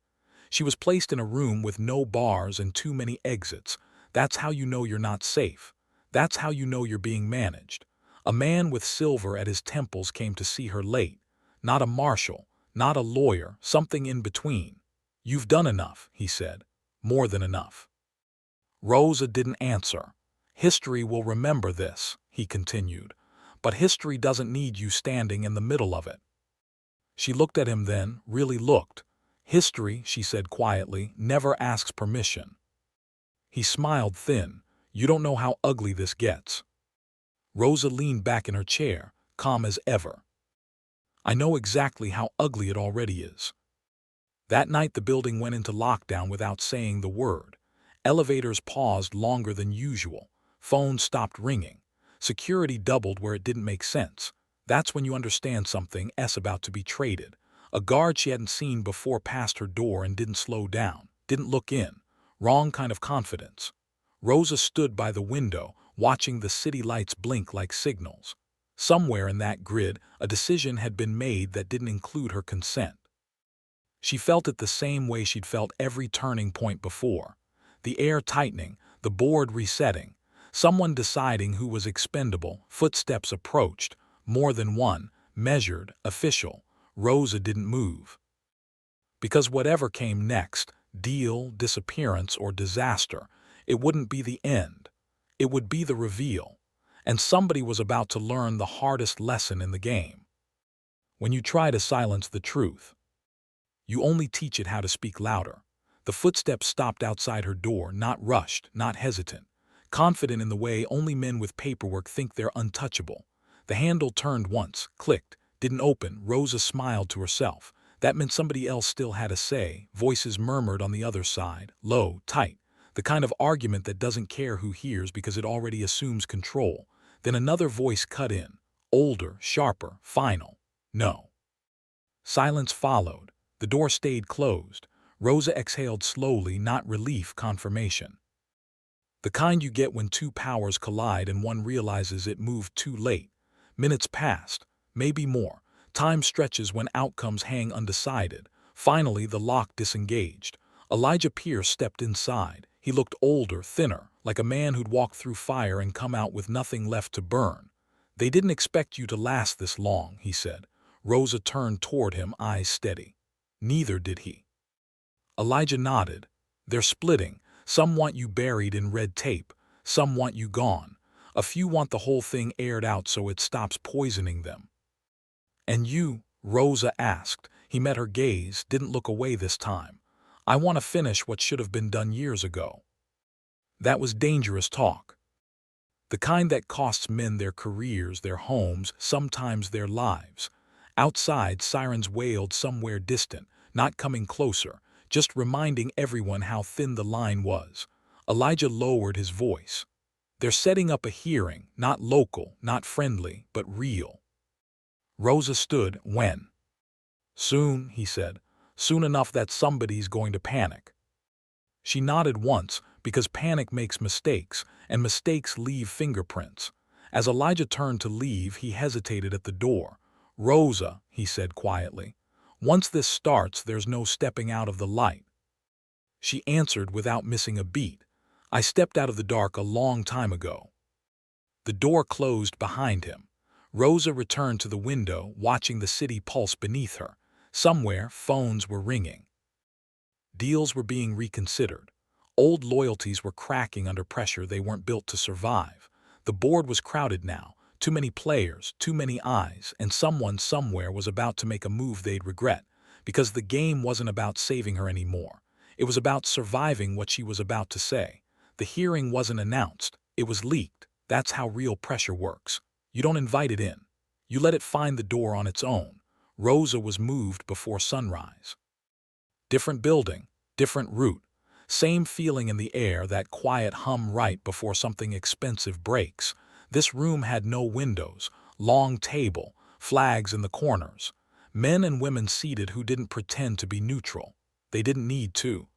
She was placed in a room with no bars and too many exits. That's how you know you're not safe. That's how you know you're being managed. A man with silver at his temples came to see her late. Not a marshal, not a lawyer, something in between. "You've done enough," he said. "More than enough." Rosa didn't answer. "History will remember this," he continued. "But history doesn't need you standing in the middle of it." She looked at him then, really looked. "History," she said quietly, "never asks permission." He smiled thin. "You don't know how ugly this gets." Rosa leaned back in her chair, calm as ever. "I know exactly how ugly it already is." That night the building went into lockdown without saying the word. Elevators paused longer than usual. Phones stopped ringing. Security doubled where it didn't make sense. That's when you understand something is about to be traded. A guard she hadn't seen before passed her door and didn't slow down, didn't look in. Wrong kind of confidence. Rosa stood by the window, watching the city lights blink like signals. Somewhere in that grid, a decision had been made that didn't include her consent. She felt it the same way she'd felt every turning point before. The air tightening, the board resetting, someone deciding who was expendable. Footsteps approached, more than one, measured, official. Rosa didn't move. Because whatever came next, deal, disappearance, or disaster, it wouldn't be the end. It would be the reveal. And somebody was about to learn the hardest lesson in the game. When you try to silence the truth, you only teach it how to speak louder. The footsteps stopped outside her door, not rushed, not hesitant, confident in the way only men with paperwork think they're untouchable. The handle turned once, clicked, didn't open. Rosa smiled to herself. That meant somebody else still had a say. Voices murmured on the other side, low, tight, the kind of argument that doesn't care who hears because it already assumes control. Then another voice cut in, older, sharper, final. No. Silence followed. The door stayed closed. Rosa exhaled slowly, not relief, confirmation. The kind you get when two powers collide and one realizes it moved too late. Minutes passed, maybe more. Time stretches when outcomes hang undecided. Finally, the lock disengaged. Elijah Pierce stepped inside. He looked older, thinner, like a man who'd walked through fire and come out with nothing left to burn. "They didn't expect you to last this long," he said. Rosa turned toward him, eyes steady. "Neither did he." Elijah nodded. "They're splitting. Some want you buried in red tape. Some want you gone. A few want the whole thing aired out so it stops poisoning them." "And you?" Rosa asked. He met her gaze, didn't look away this time. "I want to finish what should have been done years ago." That was dangerous talk. The kind that costs men their careers, their homes, sometimes their lives. Outside, sirens wailed somewhere distant, not coming closer, just reminding everyone how thin the line was. Elijah lowered his voice. "They're setting up a hearing, not local, not friendly, but real." Rosa stood. "When?" "Soon," he said. "Soon enough that somebody's going to panic." She nodded once, because panic makes mistakes, and mistakes leave fingerprints. As Elijah turned to leave, he hesitated at the door. "Rosa," he said quietly, "once this starts, there's no stepping out of the light." She answered without missing a beat. "I stepped out of the dark a long time ago." The door closed behind him. Rosa returned to the window, watching the city pulse beneath her. Somewhere, phones were ringing. Deals were being reconsidered. Old loyalties were cracking under pressure they weren't built to survive. The board was crowded now. Too many players, too many eyes, and someone somewhere was about to make a move they'd regret. Because the game wasn't about saving her anymore. It was about surviving what she was about to say. The hearing wasn't announced. It was leaked. That's how real pressure works. You don't invite it in. You let it find the door on its own. Rosa was moved before sunrise. Different building, different route. Same feeling in the air, that quiet hum right before something expensive breaks. This room had no windows, long table, flags in the corners. Men and women seated who didn't pretend to be neutral. They didn't need to.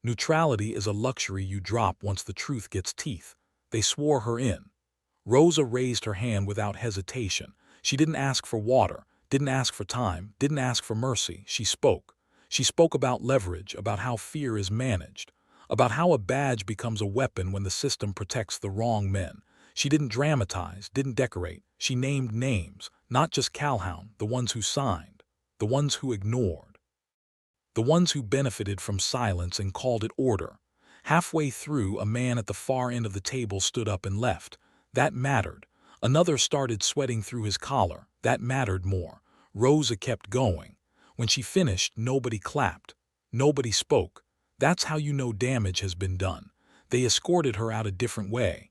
Neutrality is a luxury you drop once the truth gets teeth. They swore her in. Rosa raised her hand without hesitation. She didn't ask for water, didn't ask for time, didn't ask for mercy. She spoke. She spoke about leverage, about how fear is managed, about how a badge becomes a weapon when the system protects the wrong men. She didn't dramatize, didn't decorate. She named names, not just Calhoun, the ones who signed, the ones who ignored, the ones who benefited from silence and called it order. Halfway through, a man at the far end of the table stood up and left. That mattered. Another started sweating through his collar. That mattered more. Rosa kept going. When she finished, nobody clapped. Nobody spoke. That's how you know damage has been done. They escorted her out a different way.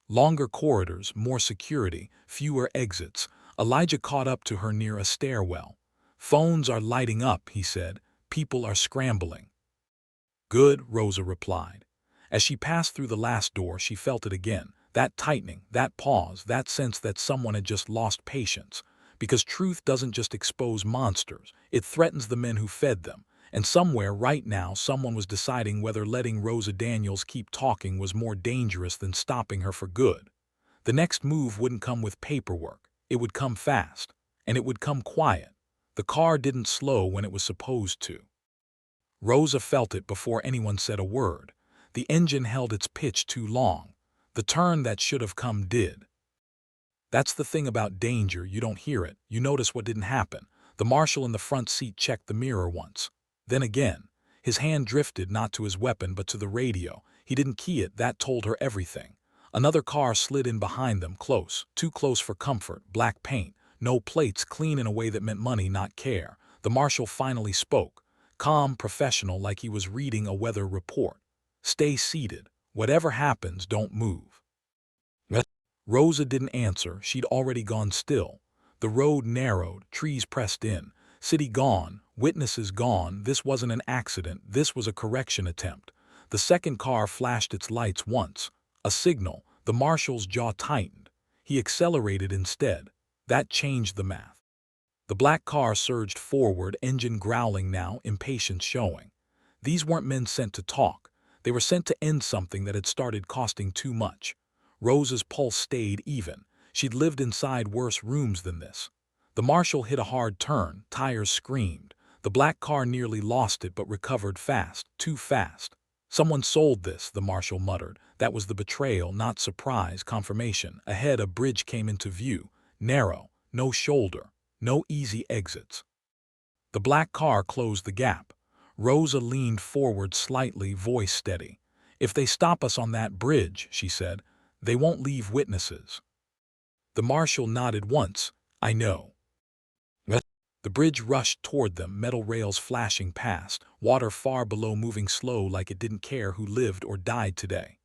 Longer corridors, more security, fewer exits. Elijah caught up to her near a stairwell. "Phones are lighting up," he said. "People are scrambling." "Good," Rosa replied. As she passed through the last door, she felt it again. That tightening, that pause, that sense that someone had just lost patience. Because truth doesn't just expose monsters, it threatens the men who fed them. And somewhere, right now, someone was deciding whether letting Rosa Daniels keep talking was more dangerous than stopping her for good. The next move wouldn't come with paperwork. It would come fast. And it would come quiet. The car didn't slow when it was supposed to. Rosa felt it before anyone said a word. The engine held its pitch too long. The turn that should have come did. That's the thing about danger, you don't hear it, you notice what didn't happen. The marshal in the front seat checked the mirror once. Then again. His hand drifted not to his weapon but to the radio. He didn't key it, that told her everything. Another car slid in behind them, close, too close for comfort, black paint. No plates, clean in a way that meant money, not care. The marshal finally spoke, calm, professional, like he was reading a weather report. "Stay seated. Whatever happens, don't move." Yes. Rosa didn't answer. She'd already gone still. The road narrowed, trees pressed in. City gone, witnesses gone. This wasn't an accident. This was a correction attempt. The second car flashed its lights once. A signal. The marshal's jaw tightened. He accelerated instead. That changed the math. The black car surged forward, engine growling now, impatience showing. These weren't men sent to talk. They were sent to end something that had started costing too much. Rosa's pulse stayed even. She'd lived inside worse rooms than this. The marshal hit a hard turn. Tires screamed. The black car nearly lost it but recovered fast, too fast. "Someone sold this," the marshal muttered. That was the betrayal, not surprise, confirmation. Ahead, a bridge came into view. Narrow, no shoulder, no easy exits. The black car closed the gap. Rosa leaned forward slightly, voice steady. "If they stop us on that bridge," she said, "they won't leave witnesses." The marshal nodded once. "I know." The bridge rushed toward them, metal rails flashing past, water far below moving slow like it didn't care who lived or died today.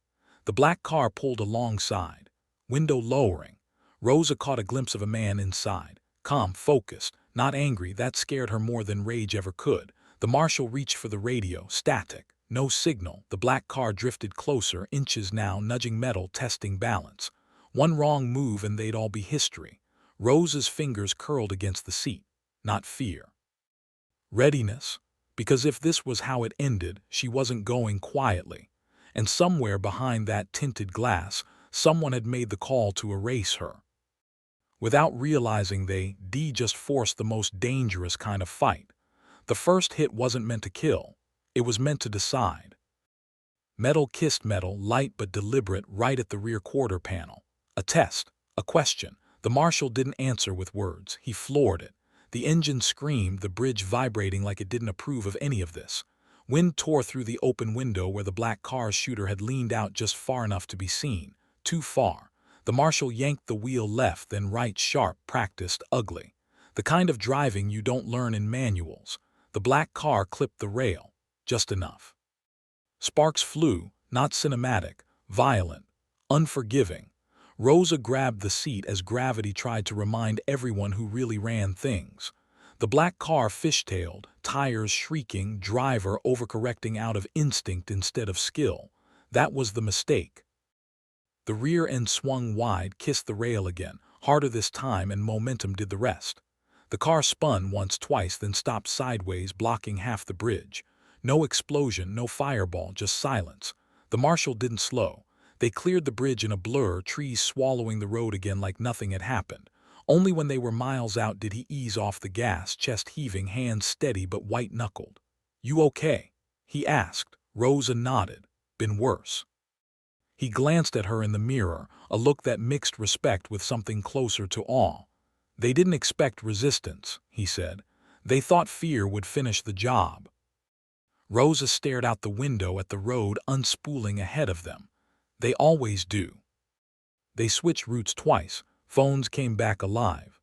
The black car pulled alongside, window lowering. Rosa caught a glimpse of a man inside, calm, focused, not angry. That scared her more than rage ever could. The marshal reached for the radio, static, no signal. The black car drifted closer, inches now, nudging metal, testing balance. One wrong move and they'd all be history. Rosa's fingers curled against the seat. Not fear. Readiness. Because if this was how it ended, she wasn't going quietly. And somewhere behind that tinted glass, someone had made the call to erase her. Without realizing they just forced the most dangerous kind of fight. The first hit wasn't meant to kill. It was meant to decide. Metal kissed metal, light but deliberate, right at the rear quarter panel. A test. A question. The marshal didn't answer with words. He floored it. The engine screamed, the bridge vibrating like it didn't approve of any of this. Wind tore through the open window where the black car's shooter had leaned out just far enough to be seen. Too far. The marshal yanked the wheel left, then right, sharp, practiced, ugly. The kind of driving you don't learn in manuals. The black car clipped the rail. Just enough. Sparks flew, not cinematic, violent, unforgiving. Rosa grabbed the seat as gravity tried to remind everyone who really ran things. The black car fishtailed, tires shrieking, driver overcorrecting out of instinct instead of skill. That was the mistake. The rear end swung wide, kissed the rail again, harder this time, and momentum did the rest. The car spun once, twice, then stopped sideways, blocking half the bridge. No explosion, no fireball, just silence. The marshal didn't slow. They cleared the bridge in a blur, trees swallowing the road again like nothing had happened. Only when they were miles out did he ease off the gas, chest heaving, hands steady but white-knuckled. "You okay?" he asked. Rosa nodded. "Been worse." He glanced at her in the mirror, a look that mixed respect with something closer to awe. "They didn't expect resistance," he said. "They thought fear would finish the job." Rosa stared out the window at the road unspooling ahead of them. They always do. They switched routes twice. Phones came back alive.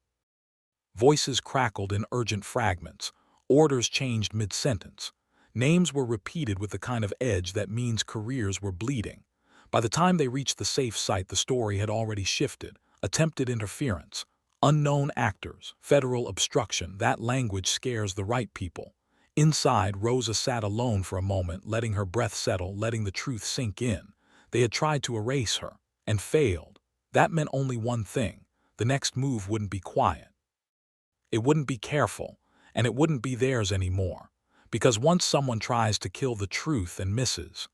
Voices crackled in urgent fragments. Orders changed mid-sentence. Names were repeated with the kind of edge that means careers were bleeding. By the time they reached the safe site, the story had already shifted. Attempted interference. Unknown actors. Federal obstruction. That language scares the right people. Inside, Rosa sat alone for a moment, letting her breath settle, letting the truth sink in. They had tried to erase her, and failed. That meant only one thing. The next move wouldn't be quiet. It wouldn't be careful, and it wouldn't be theirs anymore. Because once someone tries to kill the truth and misses,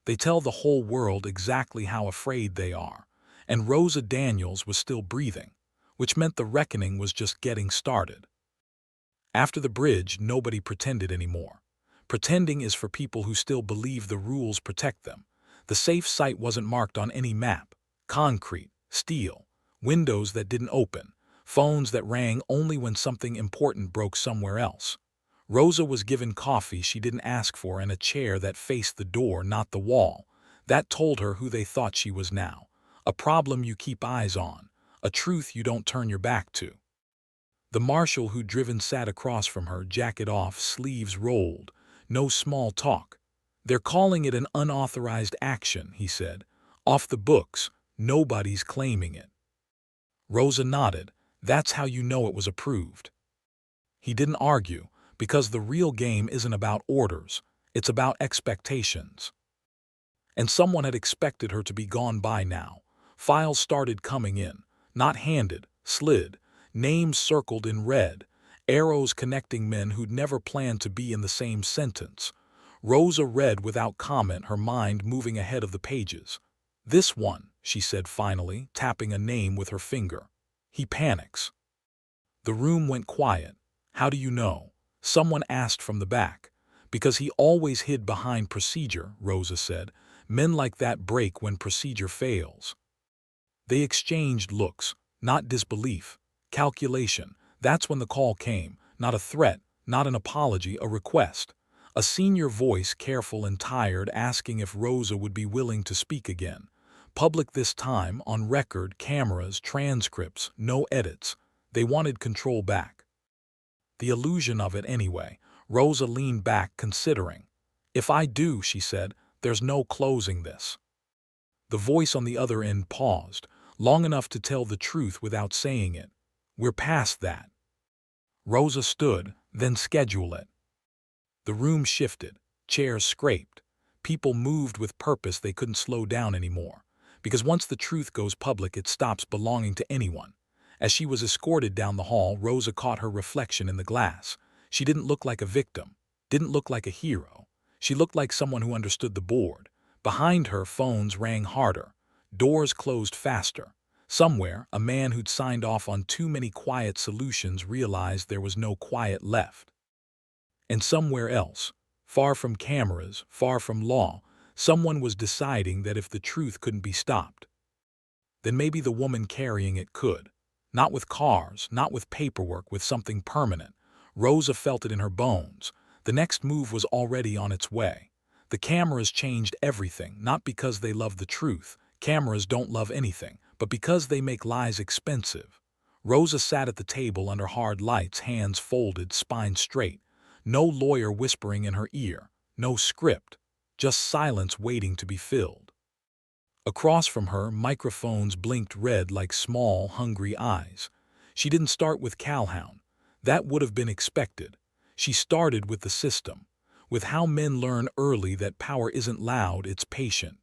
they tell the whole world exactly how afraid they are. And Rosa Daniels was still breathing, which meant the reckoning was just getting started. After the bridge, nobody pretended anymore. Pretending is for people who still believe the rules protect them. The safe site wasn't marked on any map. Concrete, steel, windows that didn't open, phones that rang only when something important broke somewhere else. Rosa was given coffee she didn't ask for and a chair that faced the door, not the wall. That told her who they thought she was now. A problem you keep eyes on. A truth you don't turn your back to. The marshal who'd driven sat across from her, jacket off, sleeves rolled. No small talk. "They're calling it an unauthorized action," he said. "Off the books. Nobody's claiming it." Rosa nodded. "That's how you know it was approved." He didn't argue, because the real game isn't about orders, it's about expectations. And someone had expected her to be gone by now. Files started coming in, not handed, slid, names circled in red, arrows connecting men who'd never planned to be in the same sentence. Rosa read without comment, her mind moving ahead of the pages. "This one," she said finally, tapping a name with her finger. "He panics." The room went quiet. "How do you know?" someone asked from the back. "Because he always hid behind procedure," Rosa said. "Men like that break when procedure fails." They exchanged looks, not disbelief, calculation. That's when the call came, not a threat, not an apology, a request. A senior voice, careful and tired, asking if Rosa would be willing to speak again. Public this time, on record, cameras, transcripts, no edits. They wanted control back. The illusion of it anyway. Rosa leaned back, considering. "If I do," she said, "there's no closing this." The voice on the other end paused, long enough to tell the truth without saying it. "We're past that." Rosa stood, "Then schedule it." The room shifted, chairs scraped. People moved with purpose. They couldn't slow down anymore. Because once the truth goes public, it stops belonging to anyone. As she was escorted down the hall, Rosa caught her reflection in the glass. She didn't look like a victim, didn't look like a hero. She looked like someone who understood the board. Behind her, phones rang harder. Doors closed faster. Somewhere, a man who'd signed off on too many quiet solutions realized there was no quiet left. And somewhere else, far from cameras, far from law, someone was deciding that if the truth couldn't be stopped, then maybe the woman carrying it could. Not with cars, not with paperwork, with something permanent. Rosa felt it in her bones. The next move was already on its way. The cameras changed everything, not because they love the truth. Cameras don't love anything, but because they make lies expensive. Rosa sat at the table under hard lights, hands folded, spine straight. No lawyer whispering in her ear, no script, just silence waiting to be filled. Across from her, microphones blinked red like small, hungry eyes. She didn't start with Calhoun. That would have been expected. She started with the system, with how men learn early that power isn't loud, it's patient,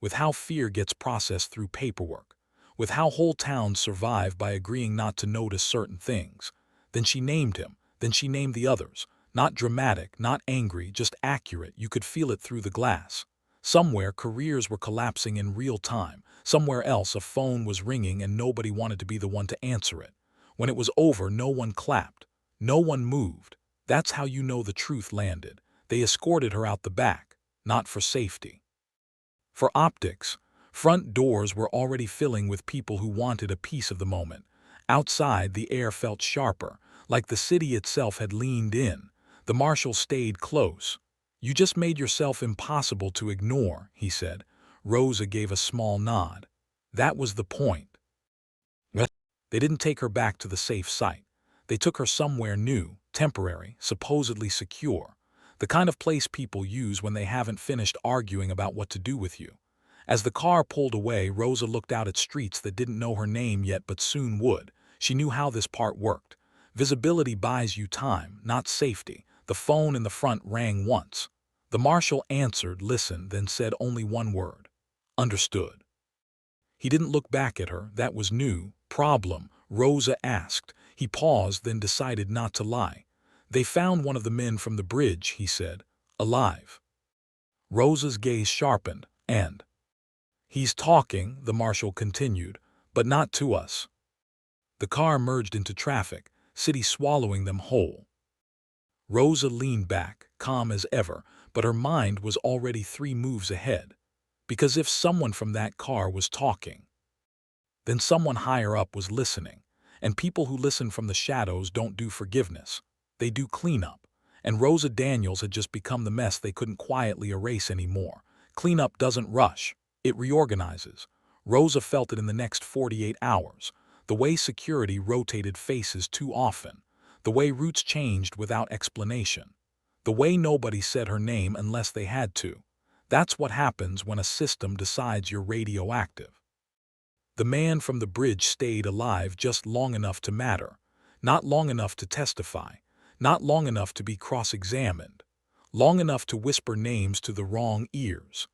with how fear gets processed through paperwork, with how whole towns survive by agreeing not to notice certain things. Then she named him, then she named the others. Not dramatic, not angry, just accurate. You could feel it through the glass. Somewhere, careers were collapsing in real time. Somewhere else, a phone was ringing and nobody wanted to be the one to answer it. When it was over, no one clapped. No one moved. That's how you know the truth landed. They escorted her out the back, not for safety. For optics. Front doors were already filling with people who wanted a piece of the moment. Outside, the air felt sharper, like the city itself had leaned in. The marshal stayed close. "You just made yourself impossible to ignore," he said. Rosa gave a small nod. That was the point. They didn't take her back to the safe site. They took her somewhere new, temporary, supposedly secure. The kind of place people use when they haven't finished arguing about what to do with you. As the car pulled away, Rosa looked out at streets that didn't know her name yet but soon would. She knew how this part worked. Visibility buys you time, not safety. The phone in the front rang once. The marshal answered, listened, then said only one word. "Understood." He didn't look back at her. That was new. "Problem?" Rosa asked. He paused, then decided not to lie. "They found one of the men from the bridge," he said. "Alive." Rosa's gaze sharpened. "And?" "He's talking," the marshal continued, "but not to us." The car merged into traffic, city swallowing them whole. Rosa leaned back, calm as ever, but her mind was already 3 moves ahead. Because if someone from that car was talking, then someone higher up was listening. And people who listen from the shadows don't do forgiveness. They do cleanup. And Rosa Daniels had just become the mess they couldn't quietly erase anymore. Cleanup doesn't rush. It reorganizes. Rosa felt it in the next 48 hours. The way security rotated faces too often. The way routes changed without explanation. The way nobody said her name unless they had to. That's what happens when a system decides you're radioactive. The man from the bridge stayed alive just long enough to matter, not long enough to testify, not long enough to be cross-examined, long enough to whisper names to the wrong ears.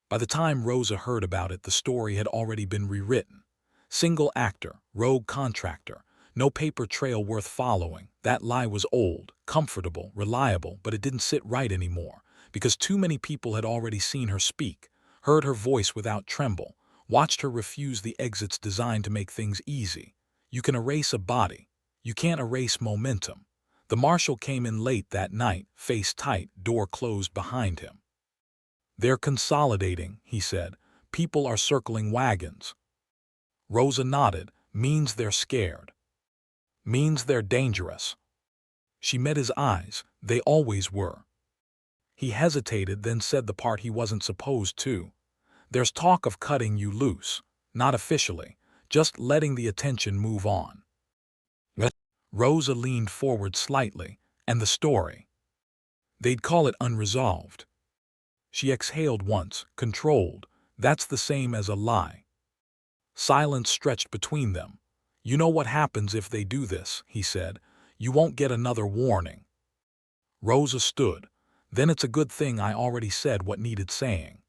By the time Rosa heard about it, the story had already been rewritten. Single actor, rogue contractor, no paper trail worth following. That lie was old, comfortable, reliable, but it didn't sit right anymore, because too many people had already seen her speak, heard her voice without tremble, watched her refuse the exits designed to make things easy. You can erase a body. You can't erase momentum. The marshal came in late that night, face tight, door closed behind him. "They're consolidating," he said. "People are circling wagons." Rosa nodded. "Means they're scared. Means they're dangerous." She met his eyes. They always were. He hesitated, then said the part he wasn't supposed to. "There's talk of cutting you loose. Not officially. Just letting the attention move on." What? Rosa leaned forward slightly. "And the story?" "They'd call it unresolved." She exhaled once, controlled. "That's the same as a lie." Silence stretched between them. "You know what happens if they do this," he said. "You won't get another warning." Rosa stood. "Then it's a good thing I already said what needed saying."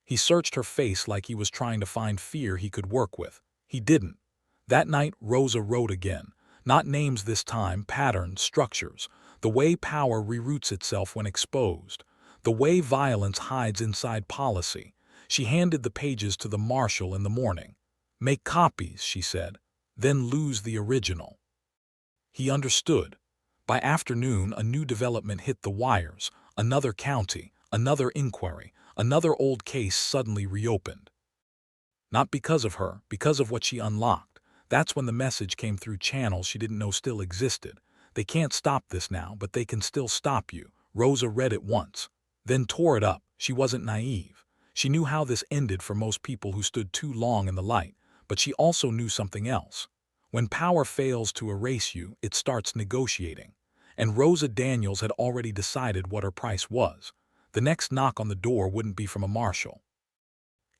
He searched her face like he was trying to find fear he could work with. He didn't. That night, Rosa wrote again. Not names this time, patterns, structures. The way power reroutes itself when exposed. The way violence hides inside policy. She handed the pages to the marshal in the morning. "Make copies," she said. "Then lose the original." He understood. By afternoon, a new development hit the wires. Another county, another inquiry, another old case suddenly reopened. Not because of her, because of what she unlocked. That's when the message came through channels she didn't know still existed. "They can't stop this now, but they can still stop you." Rosa read it once, then tore it up. She wasn't naive. She knew how this ended for most people who stood too long in the light, but she also knew something else. When power fails to erase you, it starts negotiating. And Rosa Daniels had already decided what her price was. The next knock on the door wouldn't be from a marshal.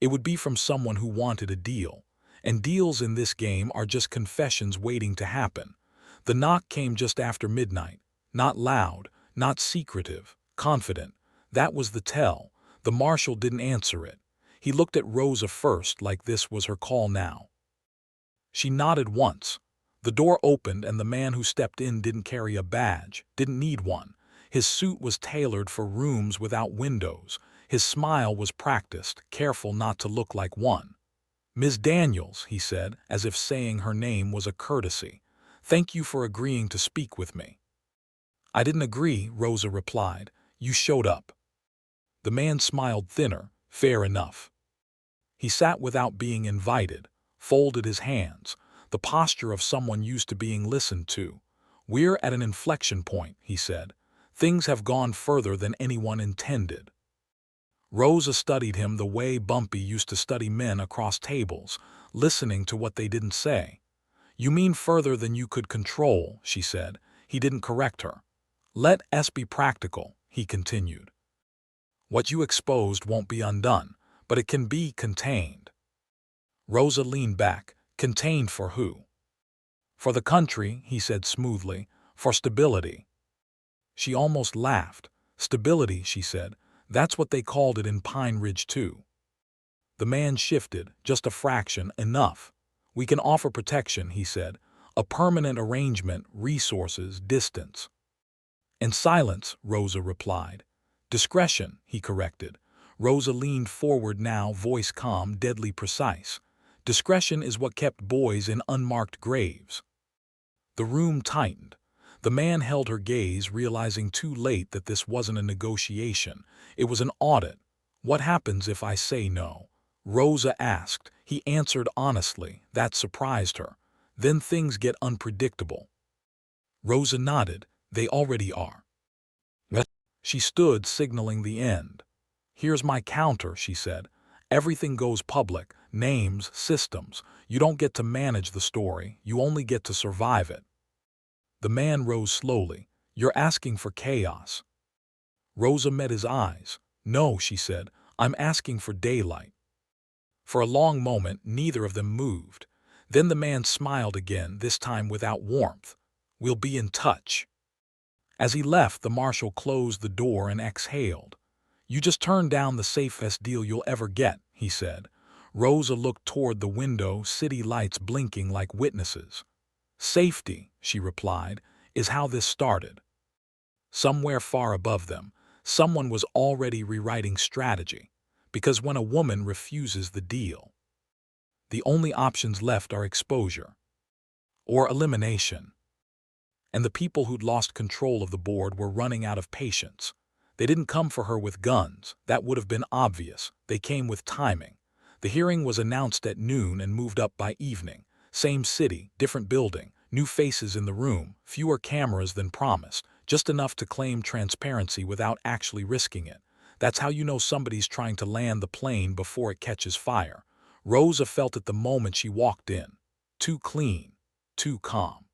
It would be from someone who wanted a deal. And deals in this game are just confessions waiting to happen. The knock came just after midnight. Not loud, not secretive, confident. That was the tell. The marshal didn't answer it. He looked at Rosa first, like this was her call now. She nodded once. The door opened, and the man who stepped in didn't carry a badge, didn't need one. His suit was tailored for rooms without windows. His smile was practiced, careful not to look like one. "Ms. Daniels," he said, as if saying her name was a courtesy. "Thank you for agreeing to speak with me." "I didn't agree," Rosa replied. "You showed up." The man smiled thinner. "Fair enough." He sat without being invited, folded his hands, the posture of someone used to being listened to. "We're at an inflection point," he said. "Things have gone further than anyone intended." Rosa studied him the way Bumpy used to study men across tables, listening to what they didn't say. "You mean further than you could control," she said. He didn't correct her. "Let us be practical," he continued. "What you exposed won't be undone, but it can be contained." Rosa leaned back. "Contained for who?" "For the country," he said smoothly. "For stability." She almost laughed. "Stability," she said. "That's what they called it in Pine Ridge too." The man shifted, just a fraction, enough. "We can offer protection," he said. "A permanent arrangement, resources, distance." "And silence," Rosa replied. "Discretion," he corrected. Rosa leaned forward now, voice calm, deadly precise. "Discretion is what kept boys in unmarked graves." The room tightened. The man held her gaze, realizing too late that this wasn't a negotiation. It was an audit. "What happens if I say no?" Rosa asked. He answered honestly. That surprised her. "Then things get unpredictable." Rosa nodded. "They already are." What? She stood, signaling the end. "Here's my counter," she said. "Everything goes public. Names, systems. You don't get to manage the story, you only get to survive it. The man rose slowly. You're asking for chaos. Rosa met his eyes. No, she said, I'm asking for daylight. For a long moment, neither of them moved. Then the man smiled again, this time without warmth. We'll be in touch. As he left, the marshal closed the door and exhaled. You just turned down the safest deal you'll ever get, he said. Rosa looked toward the window, city lights blinking like witnesses. Safety, she replied, is how this started. Somewhere far above them, someone was already rewriting strategy, because when a woman refuses the deal, the only options left are exposure or elimination. And the people who'd lost control of the board were running out of patience. They didn't come for her with guns. That would have been obvious. They came with timing. The hearing was announced at noon and moved up by evening. Same city, different building, new faces in the room, fewer cameras than promised, just enough to claim transparency without actually risking it. That's how you know somebody's trying to land the plane before it catches fire. Rosa felt it the moment she walked in. Too clean, too calm.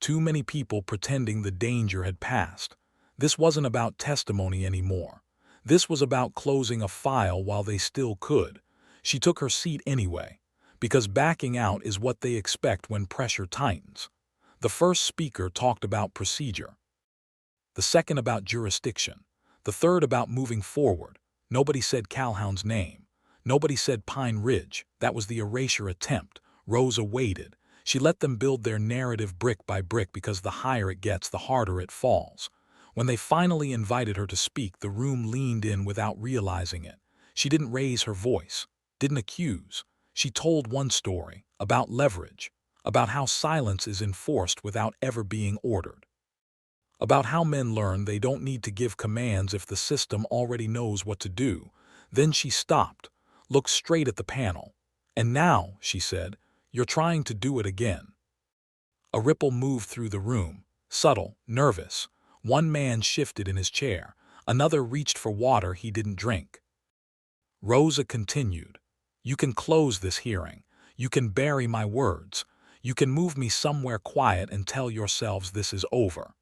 Too many people pretending the danger had passed. This wasn't about testimony anymore. This was about closing a file while they still could. She took her seat anyway, because backing out is what they expect when pressure tightens. The first speaker talked about procedure, the second about jurisdiction, the third about moving forward. Nobody said Calhoun's name. Nobody said Pine Ridge. That was the erasure attempt. Rosa waited. She let them build their narrative brick by brick because the higher it gets, the harder it falls. When they finally invited her to speak, the room leaned in without realizing it. She didn't raise her voice, didn't accuse. She told one story, about leverage, about how silence is enforced without ever being ordered, about how men learn they don't need to give commands if the system already knows what to do. Then she stopped, looked straight at the panel. And now, she said, you're trying to do it again. A ripple moved through the room, subtle, nervous. One man shifted in his chair. Another reached for water he didn't drink. Rosa continued, you can close this hearing. You can bury my words. You can move me somewhere quiet and tell yourselves this is over.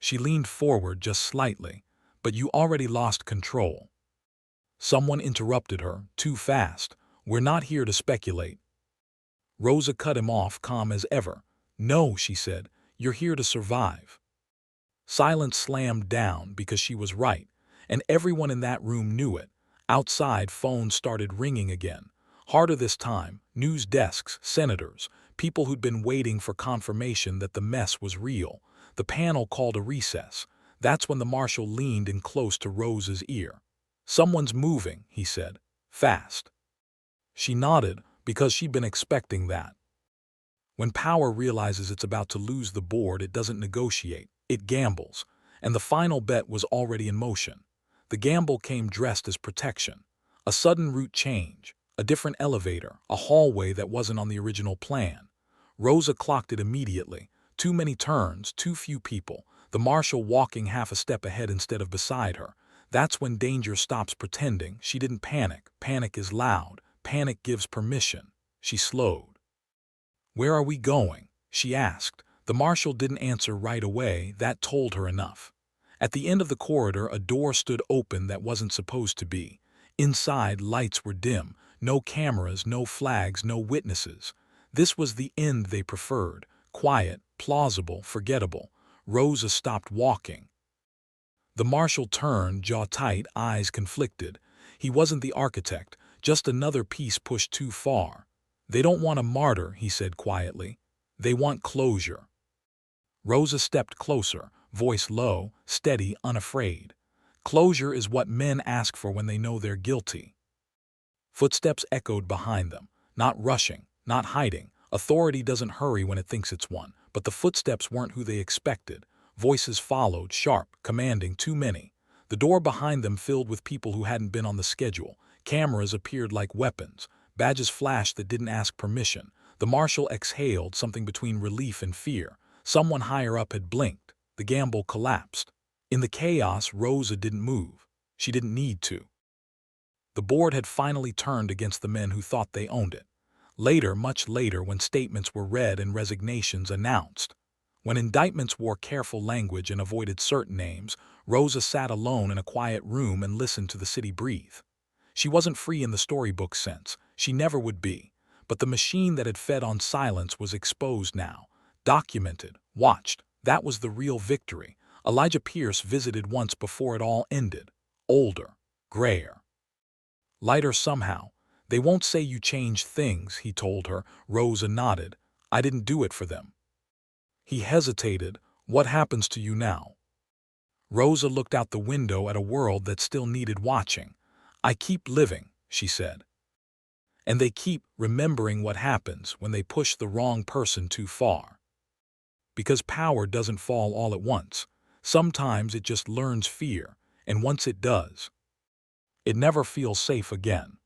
She leaned forward just slightly, but you already lost control. Someone interrupted her, too fast. We're not here to speculate. Rosa cut him off, calm as ever. No, she said, you're here to survive. Silence slammed down because she was right, and everyone in that room knew it. Outside, phones started ringing again. Harder this time, news desks, senators, people who'd been waiting for confirmation that the mess was real. The panel called a recess. That's when the marshal leaned in close to Rosa's ear. Someone's moving, he said. Fast. She nodded, because she'd been expecting that. When power realizes it's about to lose the board, it doesn't negotiate, it gambles. And the final bet was already in motion. The gamble came dressed as protection. A sudden route change, a different elevator, a hallway that wasn't on the original plan. Rosa clocked it immediately. Too many turns, too few people. The marshal walking half a step ahead instead of beside her. That's when danger stops pretending. She didn't panic. Panic is loud. Panic gives permission. She slowed. Where are we going? She asked. The marshal didn't answer right away. That told her enough. At the end of the corridor, a door stood open that wasn't supposed to be. Inside, lights were dim. No cameras, no flags, no witnesses. This was the end they preferred. Quiet, plausible, forgettable. Rosa stopped walking. The marshal turned, jaw tight, eyes conflicted. He wasn't the architect, just another piece pushed too far. They don't want a martyr, he said quietly. They want closure. Rosa stepped closer, voice low, steady, unafraid. Closure is what men ask for when they know they're guilty. Footsteps echoed behind them, not rushing, not hiding. Authority doesn't hurry when it thinks it's won, but the footsteps weren't who they expected. Voices followed, sharp, commanding, too many. The door behind them filled with people who hadn't been on the schedule. Cameras appeared like weapons. Badges flashed that didn't ask permission. The marshal exhaled, something between relief and fear. Someone higher up had blinked. The gamble collapsed. In the chaos, Rosa didn't move. She didn't need to. The board had finally turned against the men who thought they owned it. Later, much later, when statements were read and resignations announced. When indictments wore careful language and avoided certain names, Rosa sat alone in a quiet room and listened to the city breathe. She wasn't free in the storybook sense. She never would be. But the machine that had fed on silence was exposed now. Documented. Watched. That was the real victory. Elijah Pierce visited once before it all ended. Older. Grayer. Lighter somehow. They won't say you changed things, he told her. Rosa nodded. I didn't do it for them. He hesitated. What happens to you now? Rosa looked out the window at a world that still needed watching. I keep living, she said. And they keep remembering what happens when they push the wrong person too far. Because power doesn't fall all at once. Sometimes it just learns fear, and once it does, it never feels safe again.